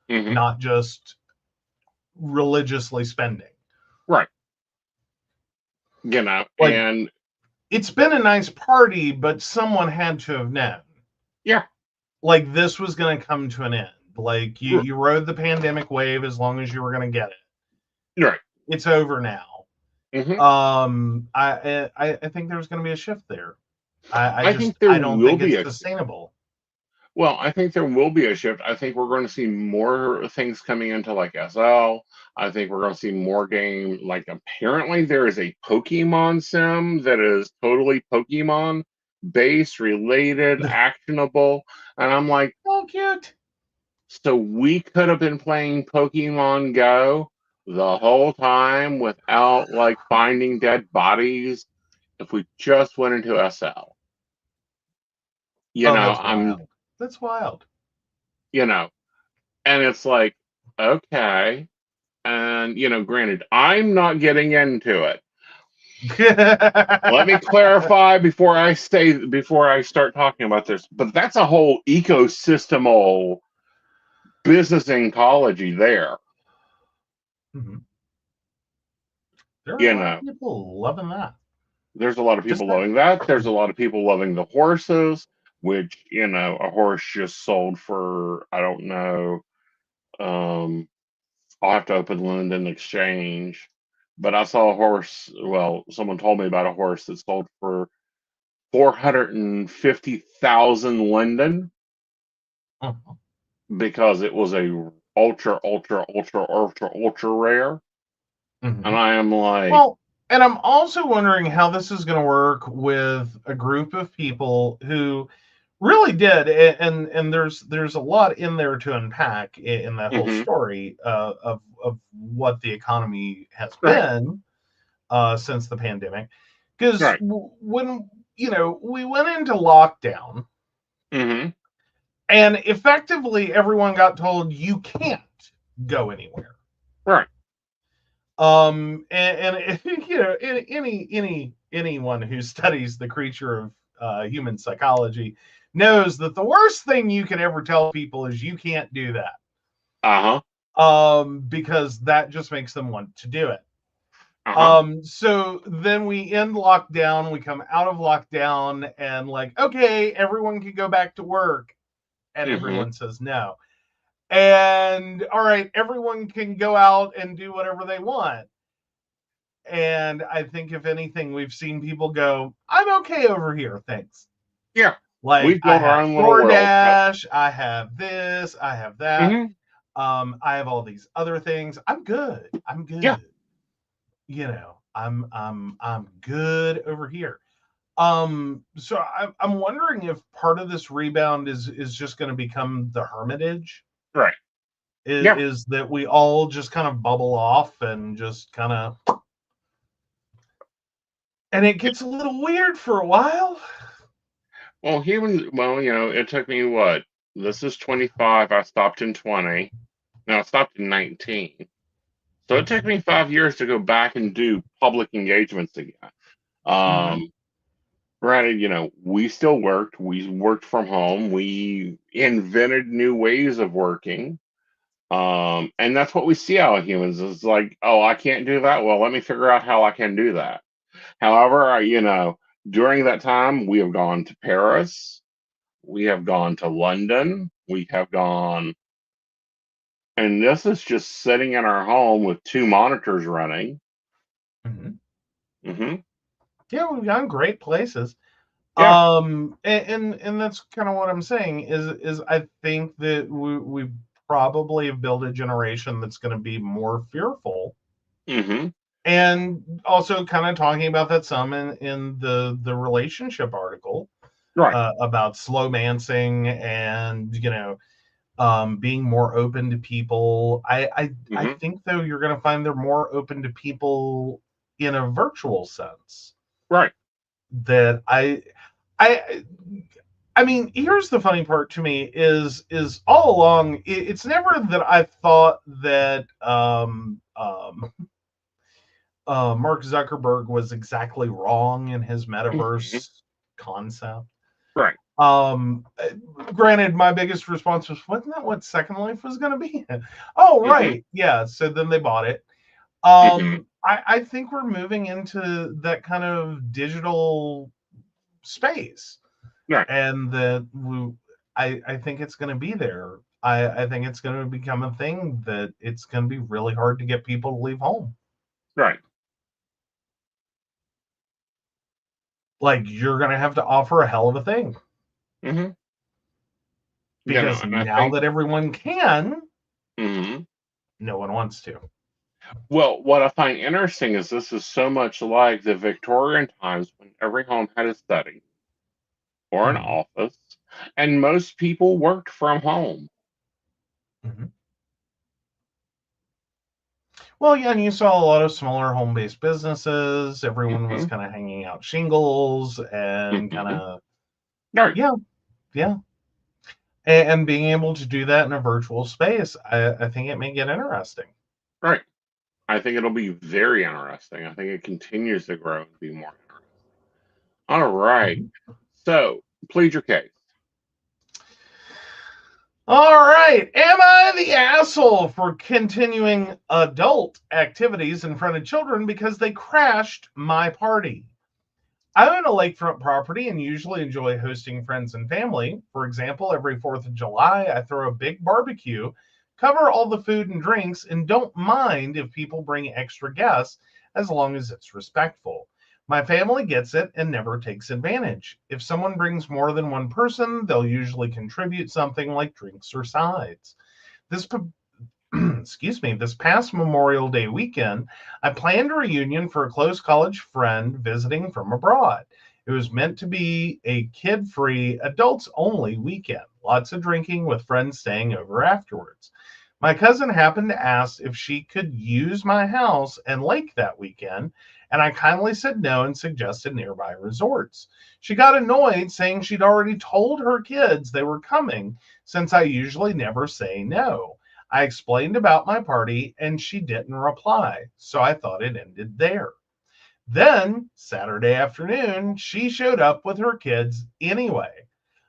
not just religiously spending. Right. And it's been a nice party, but someone had to have known. Yeah. Like this was going to come to an end. Like you rode the pandemic wave as long as you were going to get it. Right. It's over now. I think there's going to be a shift there. I don't think it's sustainable. Well, I think there will be a shift. I think we're going to see more things coming into like SL. I think we're going to see more game. Like apparently there is a Pokemon sim that is totally Pokemon based, related, actionable. And I'm like, oh, cute. So we could have been playing Pokemon Go the whole time without like finding dead bodies if we just went into SL. That's wild. And it's like, okay. And, granted, I'm not getting into it. Let me clarify before I start talking about this. But that's a whole ecosystemal business ecology there. There are a lot of people loving that. There's a lot of people loving that. There's a lot of people loving the horses, which, a horse just sold for, I don't know, I'll have to open Linden Exchange. But I saw a horse, someone told me about a horse that sold for 450,000 Linden because it was a ultra rare. And I am like... Well, and I'm also wondering how this is going to work with a group of people who really did, and there's a lot in there to unpack in that whole story of what the economy has been since the pandemic. Because when we went into lockdown, and effectively everyone got told you can't go anywhere. Right. And anyone who studies the creature of human psychology knows that the worst thing you can ever tell people is you can't do that. Because that just makes them want to do it. Uh-huh. So then we end lockdown, we come out of lockdown, and like, okay, everyone can go back to work. And Mm-hmm. everyone says no. And all right, everyone can go out and do whatever they want. And I think if anything, we've seen people go, I'm okay over here, thanks. Yeah. Like We've I built our have own little world. Yep. DoorDash, I have this, I have that. Mm-hmm. I have all these other things. I'm good. I'm Yeah. good. I'm good over here. So I'm wondering if part of this rebound is just going to become the hermitage. Right. Is, Yeah. is that we all just kind of bubble off and just kind of, and it gets a little weird for a while. Well, it took me what? This is 25. I stopped in 20. No, I stopped in 19. So it took me 5 years to go back and do public engagements again. Mm-hmm. Um, Granted, we still worked. We worked from home. We invented new ways of working. And that's what we see out of humans is like, oh, I can't do that. Well, let me figure out how I can do that. However, during that time, we have gone to Paris. We have gone to London. We have gone, and this is just sitting in our home with two monitors running. Mm-hmm. Hmm. Yeah, we've gone great places. Yeah. And that's kind of what I'm saying is I think that we probably have built a generation that's going to be more fearful, Hmm. and also kind of talking about that some in the relationship article Right. about slowmancing and being more open to people. I Hmm. think though you're going to find they're more open to people in a virtual sense. Right. That I I mean, here's the funny part to me is all along it's never that I thought that Mark Zuckerberg was exactly wrong in his Hmm. metaverse concept. Right. Um, Granted, my biggest response was, wasn't that what Second Life was going to be? Oh, Hmm. right, yeah. So then they bought it. Hmm. I think we're moving into that kind of digital space, Right. and that I think it's going to be there. I think it's going to become a thing that it's going to be really hard to get people to leave home. Right. Like you're going to have to offer a hell of a thing Hmm. because And I now think, that everyone can, hmm no one wants to. well, what I find interesting is this is so much like the Victorian times when every home had a study or an Mhm. office, and most people worked from home. Mhm. Well, yeah, and you saw a lot of smaller home-based businesses. Everyone was Hmm. kind of hanging out shingles and kind Hmm. of, Right. yeah, yeah. And being able to do that in a virtual space, I think it may get interesting. Right. I think it'll be very interesting. I think it continues to grow and be more interesting. All right. Mhm. So, plead your case. All right. Am I the asshole for continuing adult activities in front of children because they crashed my party? I own a lakefront property and usually enjoy hosting friends and family. For example, every 4th of July, I throw a big barbecue, cover all the food and drinks, and don't mind if people bring extra guests as long as it's respectful. My family gets it and never takes advantage. If someone brings more than one person, they'll usually contribute something like drinks or sides. This excuse me, this past Memorial Day weekend, I planned a reunion for a close college friend visiting from abroad. It was meant to be a kid free, adults only weekend, lots of drinking with friends staying over afterwards. My cousin happened to ask if she could use my house and lake that weekend, and I kindly said no and suggested nearby resorts. She got annoyed, saying she'd already told her kids they were coming, since I usually never say no. I explained about my party and she didn't reply, so I thought it ended there. Then, Saturday afternoon, she showed up with her kids anyway.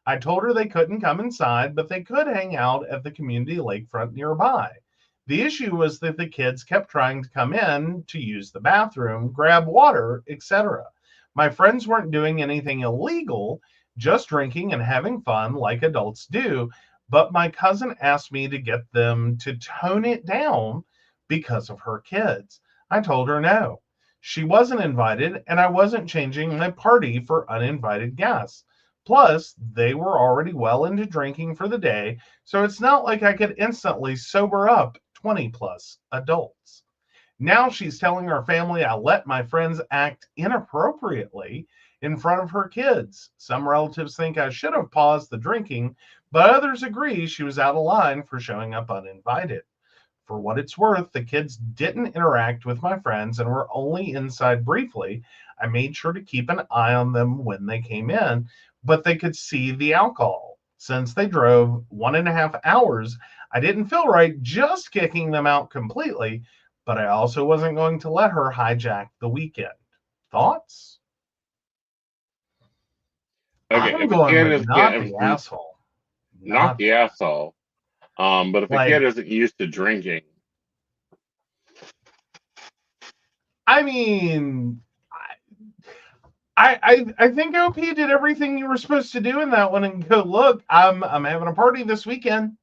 I told her they couldn't come inside, but they could hang out at the community lakefront nearby. The issue was that the kids kept trying to come in to use the bathroom, grab water, etc. My friends weren't doing anything illegal, just drinking and having fun like adults do, but my cousin asked me to get them to tone it down because of her kids. I told her no. She wasn't invited, and I wasn't changing my party for uninvited guests. Plus, they were already well into drinking for the day, so it's not like I could instantly sober up 20 plus adults. Now she's telling our family I let my friends act inappropriately in front of her kids. Some relatives think I should have paused the drinking, but others agree she was out of line for showing up uninvited. For what it's worth, the kids didn't interact with my friends and were only inside briefly. I made sure to keep an eye on them when they came in, but they could see the alcohol. Since they drove 1.5 hours, I didn't feel right just kicking them out completely, but I also wasn't going to let her hijack the weekend. Thoughts? Okay, I'm if a going kid with is not the asshole. not the asshole, but if a like, kid isn't used to drinking, I mean, I think OP did everything you were supposed to do in that one and go, look, I'm having a party this weekend.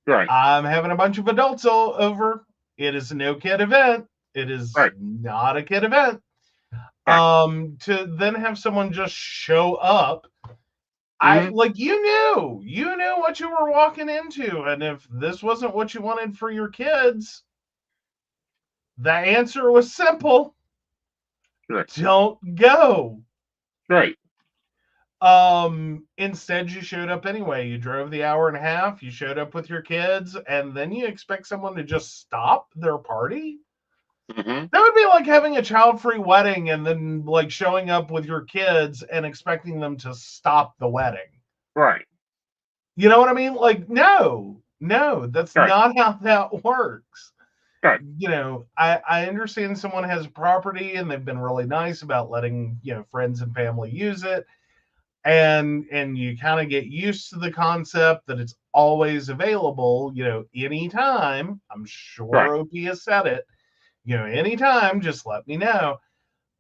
right, I'm having a bunch of adults all over. It is a no kid event. It is right, not a kid event. right. To then have someone just show up, Mhm. you knew what you were walking into, and if this wasn't what you wanted for your kids, the answer was simple: Right, don't go. right. Instead, you showed up anyway. You drove the 1.5 hours, you showed up with your kids, and then you expect someone to just stop their party? Mhm. That would be like having a child-free wedding and then like showing up with your kids and expecting them to stop the wedding. Right, You know what I mean? Like, no, that's right, not how that works. right. I understand someone has property and they've been really nice about letting, friends and family use it. And you kind of get used to the concept that it's always available, anytime. I'm Right. sure OP has said it, anytime, just let me know.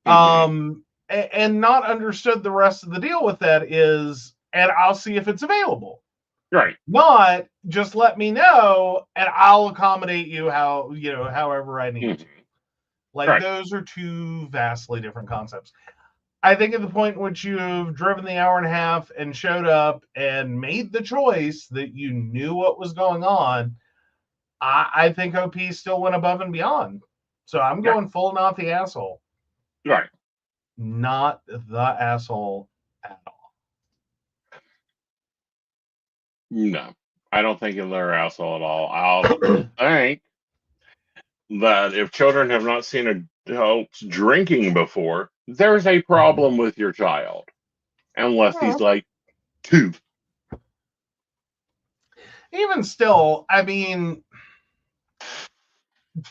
Mhm. And not understood the rest of the deal with that is, and I'll see if it's available. Right. Not just let me know and I'll accommodate you however I need to. Mhm. Like, Right. those are two vastly different concepts. I think at the point in which you've driven the 1.5 hours and showed up and made the choice that you knew what was going on, I think OP still went above and beyond. So I'm Yeah. going full not the asshole. Right. Not the asshole at all. No, I don't think they're asshole at all. I'll think that if children have not seen adults drinking before, there's a problem with your child, unless he's like 2. Even still, I mean,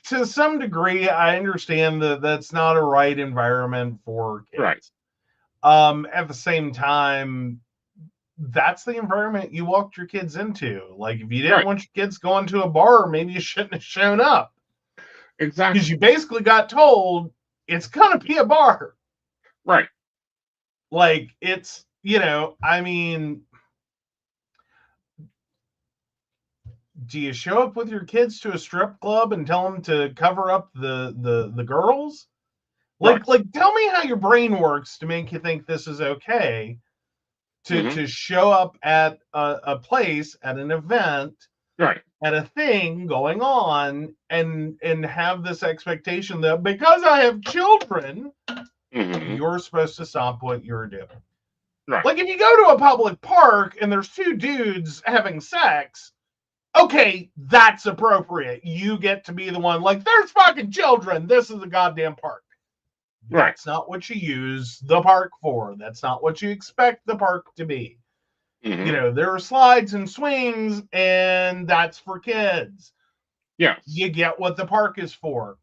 to some degree, I understand that that's not a right environment for Right. kids. At the same time, that's the environment you walked your kids into. Like, if you didn't Right. want your kids going to a bar, maybe you shouldn't have shown up, because Exactly. you basically got told it's gonna be a bar. Right. Like, it's, I mean, do you show up with your kids to a strip club and tell them to cover up the girls? Right. Like tell me how your brain works to make you think this is okay Mhm. to show up at a place, at an event, Right. at a thing going on, and have this expectation that because I have children, Mhm. you're supposed to stop what you're doing. Right. Like, if you go to a public park and there's two dudes having sex, okay, that's appropriate. You get to be the one, like, there's fucking children. This is a goddamn park. Right. That's not what you use the park for. That's not what you expect the park to be. Mhm. There are slides and swings, and that's for kids. Yes. You get what the park is for.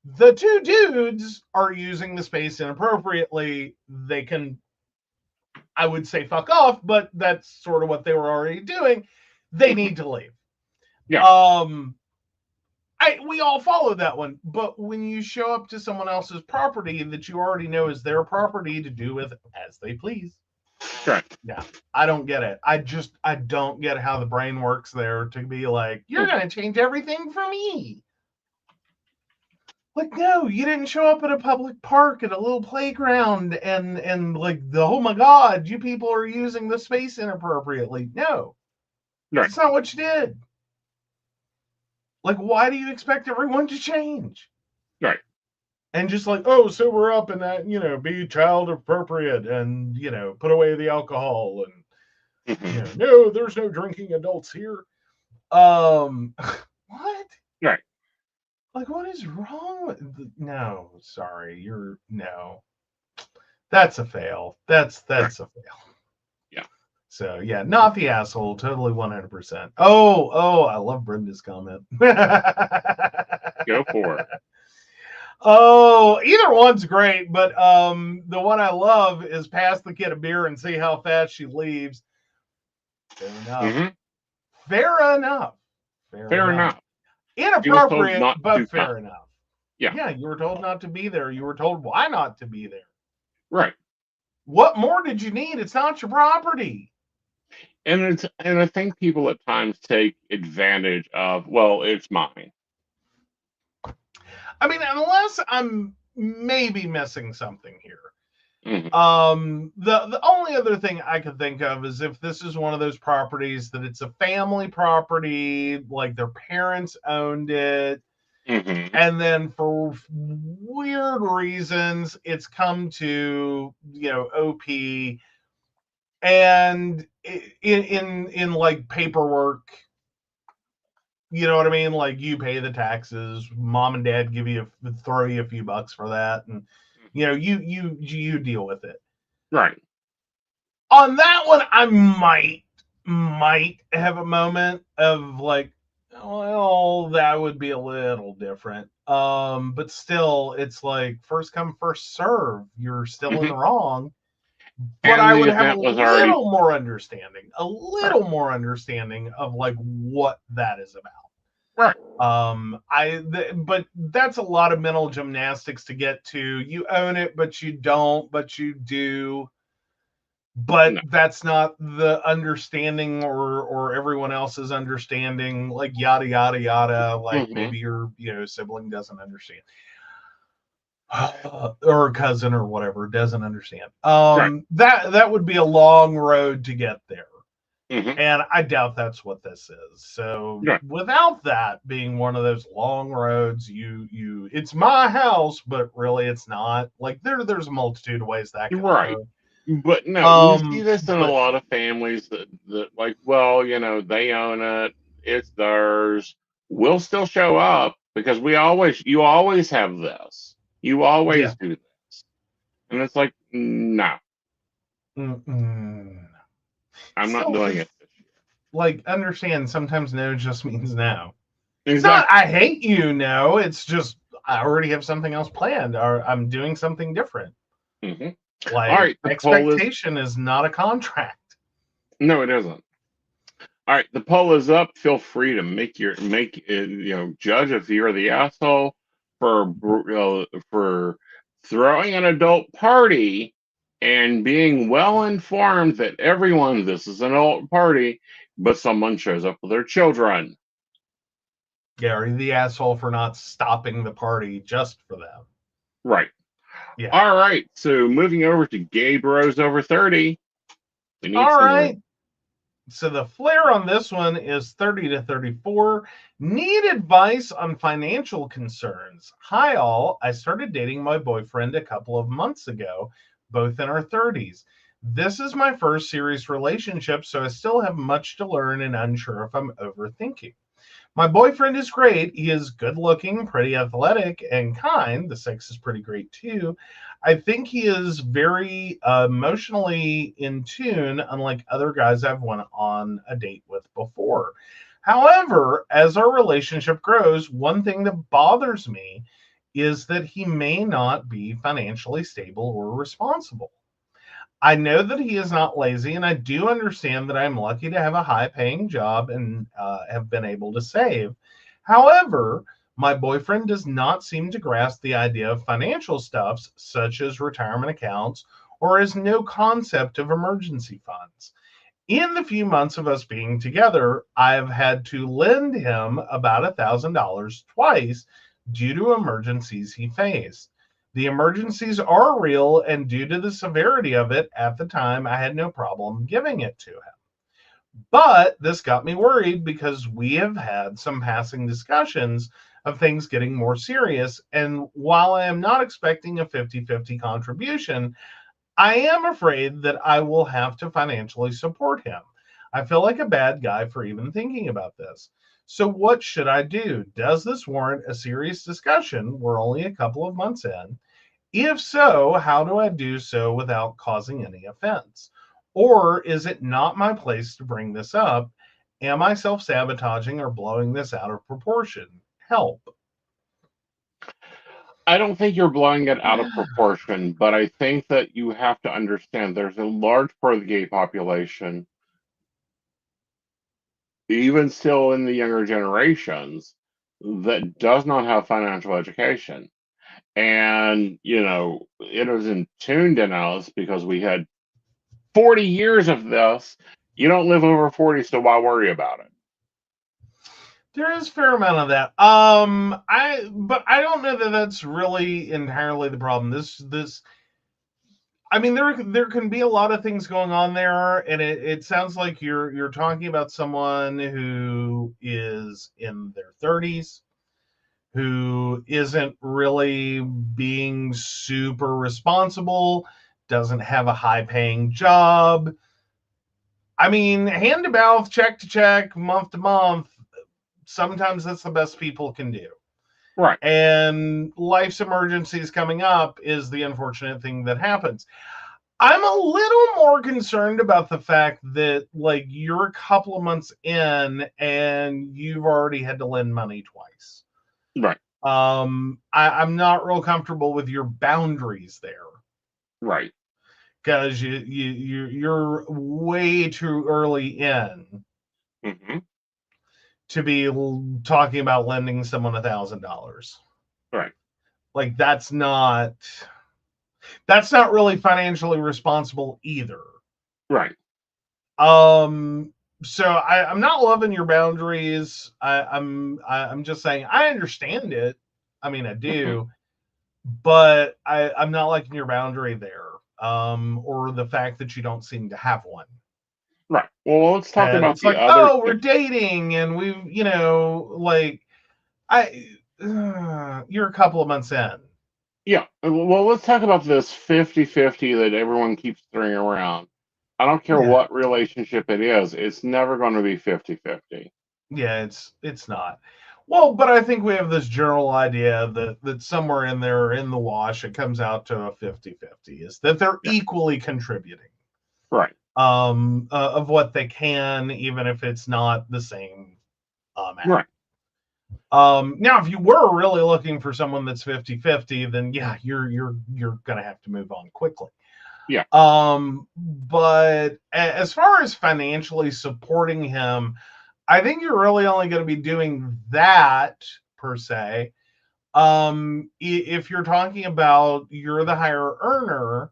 The two dudes are using the space inappropriately. They can, I would say, fuck off, but that's sort of what they were already doing. They need to leave. Yeah. We all follow that one, but when you show up to someone else's property that you already know is their property to do with as they please. Right. Yeah, I don't get it. I don't get how the brain works there to be like, you're going to change everything for me. Like, no, you didn't show up at a public park at a little playground and like, oh my God, you people are using the space inappropriately. No, Right. that's not what you did. Like, why do you expect everyone to change? Right. And just like, oh, sober up and that, be child appropriate and, put away the alcohol and, no, there's no drinking adults here. What? Right. Like, what is wrong with? No, sorry, no. That's a fail. That's a fail. Yeah. So yeah, not the asshole. Totally 100%. Oh, I love Brenda's comment. Go for it. Oh, either one's great, but the one I love is pass the kid a beer and see how fast she leaves. Fair enough. Fair enough. Fair enough. Inappropriate, but fair enough. Yeah. Yeah, you were told not to be there. You were told why not to be there. Right. What more did you need? It's not your property. And I think people at times take advantage of, well, it's mine. I mean, unless I'm maybe missing something here. The only other thing I could think of is if this is one of those properties that it's a family property, like their parents owned it, and then for weird reasons it's come to OP, and in like paperwork, you know what I mean? Like you pay the taxes, mom and dad throw you a few bucks for that, and you deal with it. Right. On that one, I might have a moment of like, well, that would be a little different. But still, it's like first come, first serve. You're still in the wrong. But and I would have a little more understanding of like what that is about. Right. But that's a lot of mental gymnastics to get to. You own it, but you don't, but you do. But that's not the understanding or everyone else's understanding, like yada, yada, yada. Like maybe your sibling doesn't understand. Or a cousin or whatever doesn't understand. Right. That would be a long road to get there. And I doubt that's what this is. So without that being one of those long roads, it's my house, but really it's not. Like there's a multitude of ways that can go. But no, we see this in a lot of families that like, well, they own it, it's theirs. We'll still show up because you always have this. You always do this. And it's like, no. I'm not doing it this year. Like, understand, sometimes no just means no. Exactly. It's not, I hate you, no. It's just, I already have something else planned, or I'm doing something different. Like, all right, expectation is not a contract. No, it isn't. All right, the poll is up. Feel free to make judge if you're the asshole for throwing an adult party and being well informed that this is an adult party, but someone shows up with their children. Yeah, are you the asshole for not stopping the party just for them? Right. Yeah. All right. So moving over to gay bros over 30. All right. So the flair on this one is 30 to 34. Need advice on financial concerns. Hi, all. I started dating my boyfriend a couple of months ago, both in our 30s. This is my first serious relationship, so I still have much to learn and unsure if I'm overthinking. My boyfriend is great. He is good looking, pretty athletic, and kind. The sex is pretty great too. I think he is very emotionally in tune, unlike other guys I've went on a date with before. However, as our relationship grows, one thing that bothers me is that he may not be financially stable or responsible. I know that he is not lazy, and I do understand that I'm lucky to have a high-paying job and have been able to save. However, my boyfriend does not seem to grasp the idea of financial stuffs such as retirement accounts or has no concept of emergency funds. In the few months of us being together, I've had to lend him about $1,000 twice due to emergencies he faced. The emergencies are real, and due to the severity of it at the time, I had no problem giving it to him. But this got me worried because we have had some passing discussions of things getting more serious. And while I am not expecting a 50-50 contribution, I am afraid that I will have to financially support him. I feel like a bad guy for even thinking about this. So, what should I do? Does this warrant a serious discussion? We're only a couple of months in. If so, how do I do so without causing any offense? Or is it not my place to bring this up? Am I self sabotaging or blowing this out of proportion? Help. I don't think you're blowing it out of proportion, but I think that you have to understand there's a large part of the gay population, even still in the younger generations, that does not have financial education. And, it was intuned in us because we had 40 years of this. You don't live over 40, so why worry about it? There is a fair amount of that. But I don't know that that's really entirely the problem. I mean, there can be a lot of things going on there, and it sounds like you're talking about someone who is in their 30s, who isn't really being super responsible, doesn't have a high-paying job. I mean, hand to mouth, check to check, month to month, sometimes that's the best people can do. Right. And life's emergencies coming up is the unfortunate thing that happens. I'm a little more concerned about the fact that, like, you're a couple of months in and you've already had to lend money twice. Right. I'm not real comfortable with your boundaries there. Right. Because you're way too early in Mm-hmm. to be talking about lending someone $1,000. Right. Like, that's not really financially responsible either. Right. So I'm not loving your boundaries. I'm just saying I understand it. I mean, I do, but I'm not liking your boundary there. Or the fact that you don't seem to have one. Right. Well, let's talk And about it's the like, other. oh, we're dating, and we've, like, you're a couple of months in. Yeah. Well, let's talk about this 50-50 that everyone keeps throwing around. I don't care what relationship it is. It's never going to be 50-50. Yeah, it's not. Well, but I think we have this general idea that somewhere in there, in the wash, it comes out to a 50-50, is that they're equally contributing. Right. Of what they can, even if it's not the same amount. Right. Now, if you were really looking for someone that's 50-50, then yeah, you're gonna have to move on quickly. Yeah. But as far as financially supporting him, I think you're really only going to be doing that per se. If you're talking about you're the higher earner,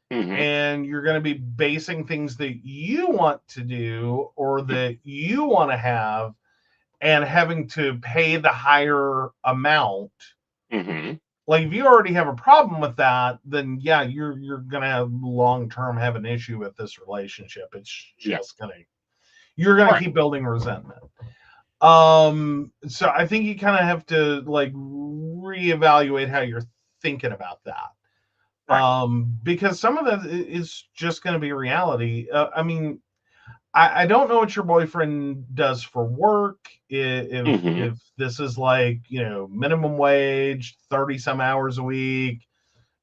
and you're going to be basing things that you want to do or that you want to have and having to pay the higher amount. Like, if you already have a problem with that, then yeah, you're going to have long-term have an issue with this relationship. It's just you're going to keep building resentment. So I think you kind of have to, like, reevaluate how you're thinking about that. Because some of that is just going to be reality. I mean, I don't know what your boyfriend does for work. If this is like, minimum wage, 30 some hours a week,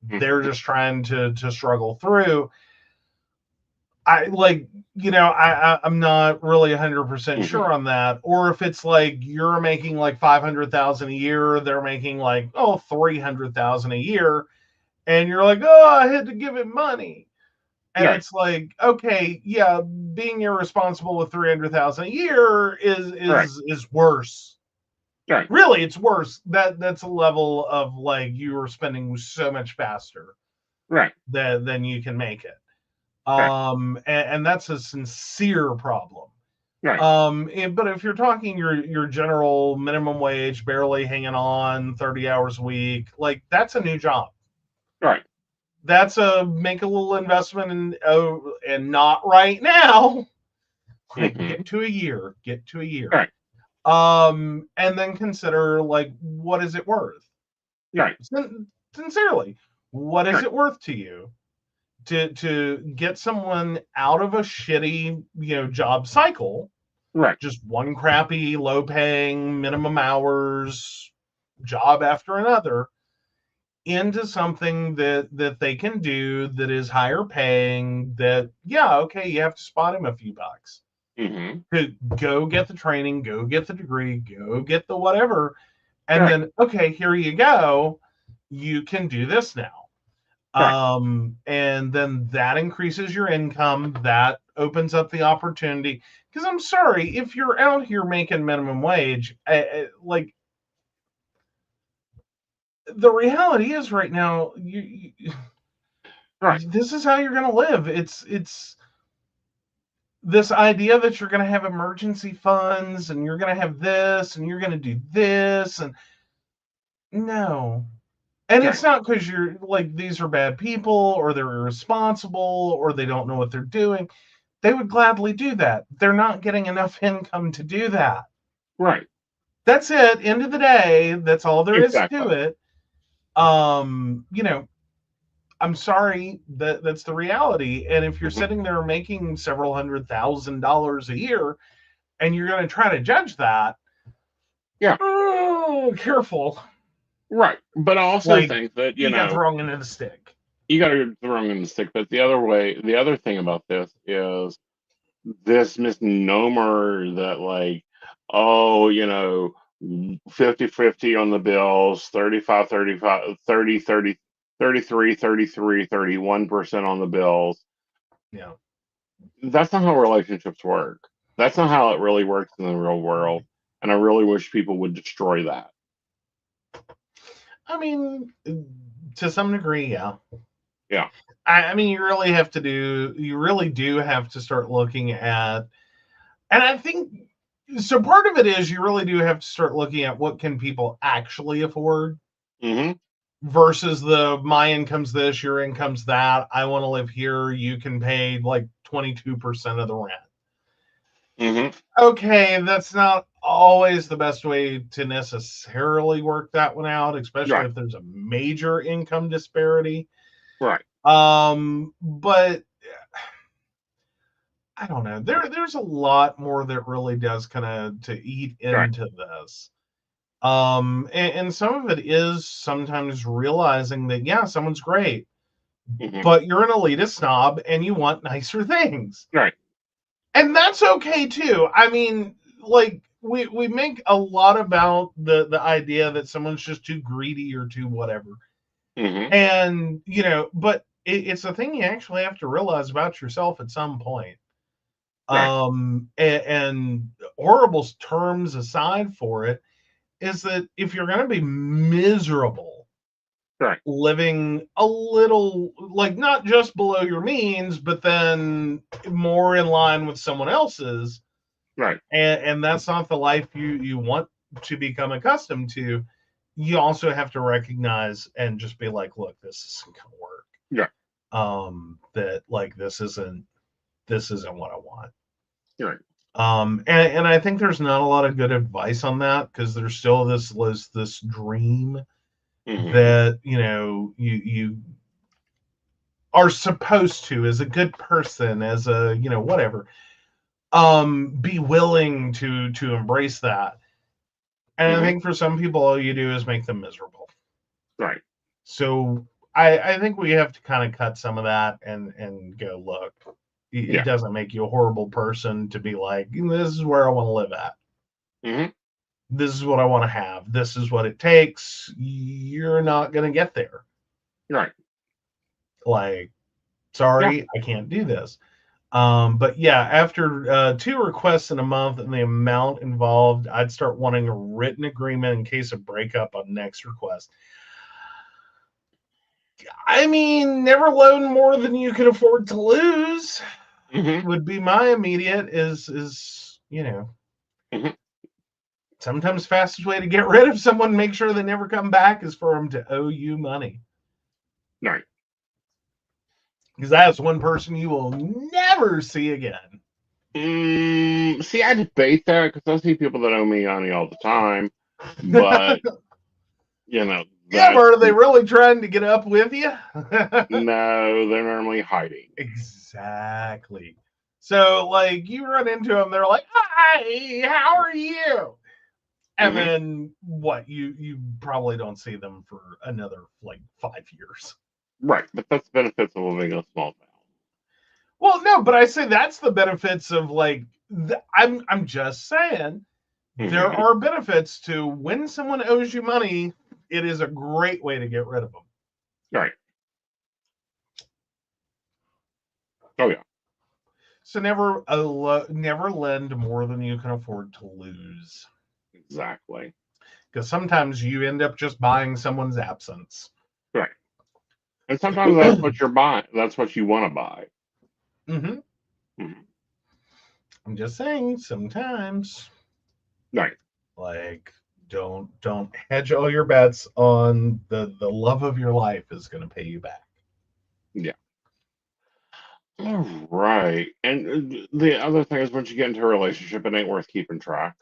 they're just trying to struggle through. I'm not really 100% sure on that. Or if it's like you're making like $500,000 a year, they're making like, $300,000 a year. And you're like, I had to give him money. And Right. it's like, okay, yeah, being irresponsible with 300,000 a year Right. is worse. Right. Really, it's worse. That's a level of like you are spending so much faster Right. than you can make it. Right. And that's a sincere problem. Right. But if you're talking your general minimum wage, barely hanging on, 30 hours a week, like that's a new job. Right. That's a make a little investment and not right now. Like Mm-hmm. get to a year. Right. And then consider like what is it worth? Right. Sincerely, what is Right. it worth to you to get someone out of a shitty, job cycle, Right. just one crappy, low paying, minimum hours job after another, into something that they can do that is higher paying, that yeah, okay, you have to spot him a few bucks Mm-hmm. to go get the training, go get the degree, go get the whatever, and Right. then okay, here you go, you can do this now. Right. And then that increases your income, that opens up the opportunity, because I'm sorry, if you're out here making minimum wage, like the reality is right now, Right. this is how you're going to live. It's this idea that you're going to have emergency funds and you're going to have this and you're going to do this, and no. And Right. it's not because you're like these are bad people or they're irresponsible or they don't know what they're doing. They would gladly do that. They're not getting enough income to do that. Right. That's it. End of the day, that's all there is to Exactly. it. I'm sorry, that's the reality. And if you're Mm-hmm. sitting there making several $100,000 a year and you're going to try to judge that, Yeah. oh, careful. Right. But I also Like think that, you got thrown into the stick. you got to throw in the stick. But the other thing about this is this misnomer that like, oh, 50-50 on the bills, 35, 35, 30, 30, 33, 33, 31% on the bills. Yeah. That's not how relationships work. That's not how it really works in the real world. And I really wish people would destroy that. I mean, to some degree, yeah. Yeah. I mean, you really do have to start looking at, and I think, so part of it is you really do have to start looking at what can people actually afford Mm-hmm. versus my income's this, your income's that. I want to live here. You can pay like 22% of the rent. Mm-hmm. Okay, that's not always the best way to necessarily work that one out, especially Right. if there's a major income disparity. Right. But I don't know. There's a lot more that really does kind of to eat Right. into this. And some of it is sometimes realizing that yeah, someone's great, Mm-hmm. but you're an elitist snob and you want nicer things. Right. And that's okay too. I mean, like we make a lot about the idea that someone's just too greedy or too whatever. Mm-hmm. And but it's a thing you actually have to realize about yourself at some point. Right. And horrible terms aside for it, is that if you're going to be miserable Right. living a little, like not just below your means, but then more in line with someone else's, Right. and that's not the life you want to become accustomed to, you also have to recognize and just be like, look, this isn't going to work. Yeah. That like this isn't what I want. Right. And I think there's not a lot of good advice on that, because there's still this dream Mm-hmm. that you are supposed to, as a good person, as a whatever, be willing to embrace that. And Mm-hmm. I think for some people, all you do is make them miserable. Right. So I think we have to kind of cut some of that and go, look, it doesn't make you a horrible person to be like, this is where I want to live at. Mm-hmm. This is what I want to have. This is what it takes. You're not going to get there. Right. Like, Sorry, I can't do this. But yeah, after 2 requests in a month and the amount involved, I'd start wanting a written agreement in case of breakup on next request. I mean, never loan more than you can afford to lose would be my immediate is sometimes fastest way to get rid of someone, make sure they never come back, is for them to owe you money. Right. Because that's one person you will never see again. See, I debate that because I see people that owe me money all the time, but yeah, but are they really trying to get up with you? No, they're normally hiding. Exactly. So, like, you run into them, they're like, "Hi, how are you?" And then what? You probably don't see them for another like 5 years. Right, but that's the benefits of living in a small town. Well, no, but I say that's the benefits of like I'm just saying there are benefits to when someone owes you money. It is a great way to get rid of them. Right. Oh yeah. So never lend more than you can afford to lose. Exactly. Because sometimes you end up just buying someone's absence. Right. And sometimes that's what you're buying. That's what you want to buy. I'm just saying, sometimes. Right. Like, don't hedge all your bets on the love of your life is going to pay you back. Yeah. All right. And the other thing is, once you get into a relationship, it ain't worth keeping track.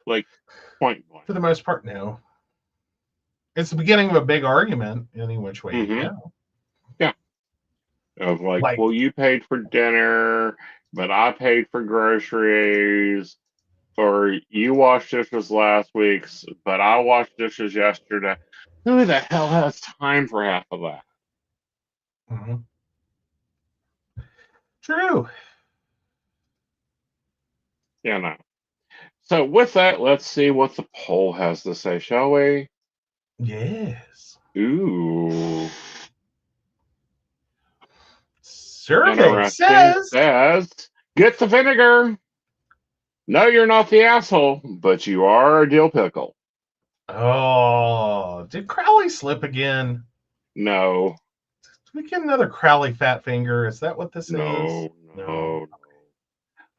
Like, point blank. For the most part, no. It's the beginning of a big argument, any which way you go. Yeah. Of like, well, you paid for dinner, but I paid for groceries. Or you washed dishes last week, but I washed dishes yesterday. Who the hell has time for half of that? True. Yeah, no. So with that, let's see what the poll has to say, shall we? Yes. Ooh. Survey says, get the vinegar. No, you're not the asshole, but you are a dill pickle. Oh, did Crowley slip again? No. Did we get another Crowley fat finger? Is that what this is? No.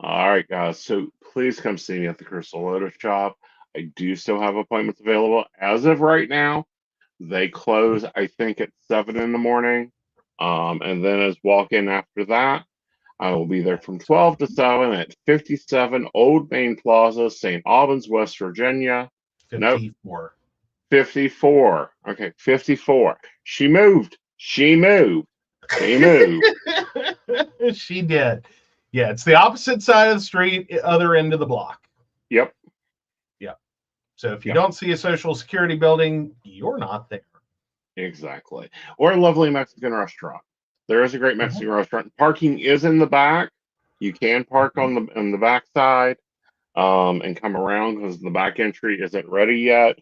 All right, guys. So please come see me at the Crystal Lotus shop. I do still have appointments available. As of right now, they close, I think, at 7 in the morning. And then as walk-in after that, I will be there from 12 to 7 at 57 Old Main Plaza, St. Albans, West Virginia. 54. Nope. 54. Okay, 54. She moved. She moved. She did. Yeah, it's the opposite side of the street, other end of the block. Yep. Yeah. So if you don't see a Social Security building, you're not there. Exactly. Or a lovely Mexican restaurant. There is a great Mexican restaurant. Parking is in the back. You can park on the back side and come around because the back entry isn't ready yet.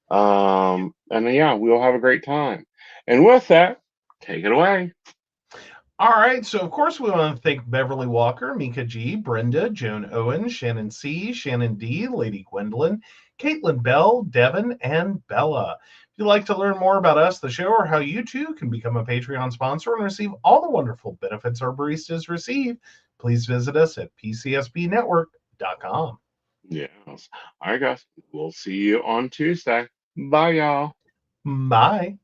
And then, yeah, we'll have a great time. And with that, take it away. All right. So, of course, we want to thank Beverly Walker, Mika G, Brenda, Joan Owen, Shannon C, Shannon D, Lady Gwendolyn, Caitlin Bell, Devin, and Bella. If you'd like to learn more about us, the show, or how you too can become a Patreon sponsor and receive all the wonderful benefits our baristas receive, please visit us at pcsbnetwork.com. Yes. All right, guys. We'll see you on Tuesday. Bye, y'all. Bye.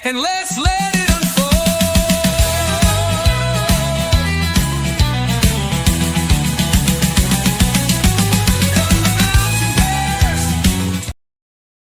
And let's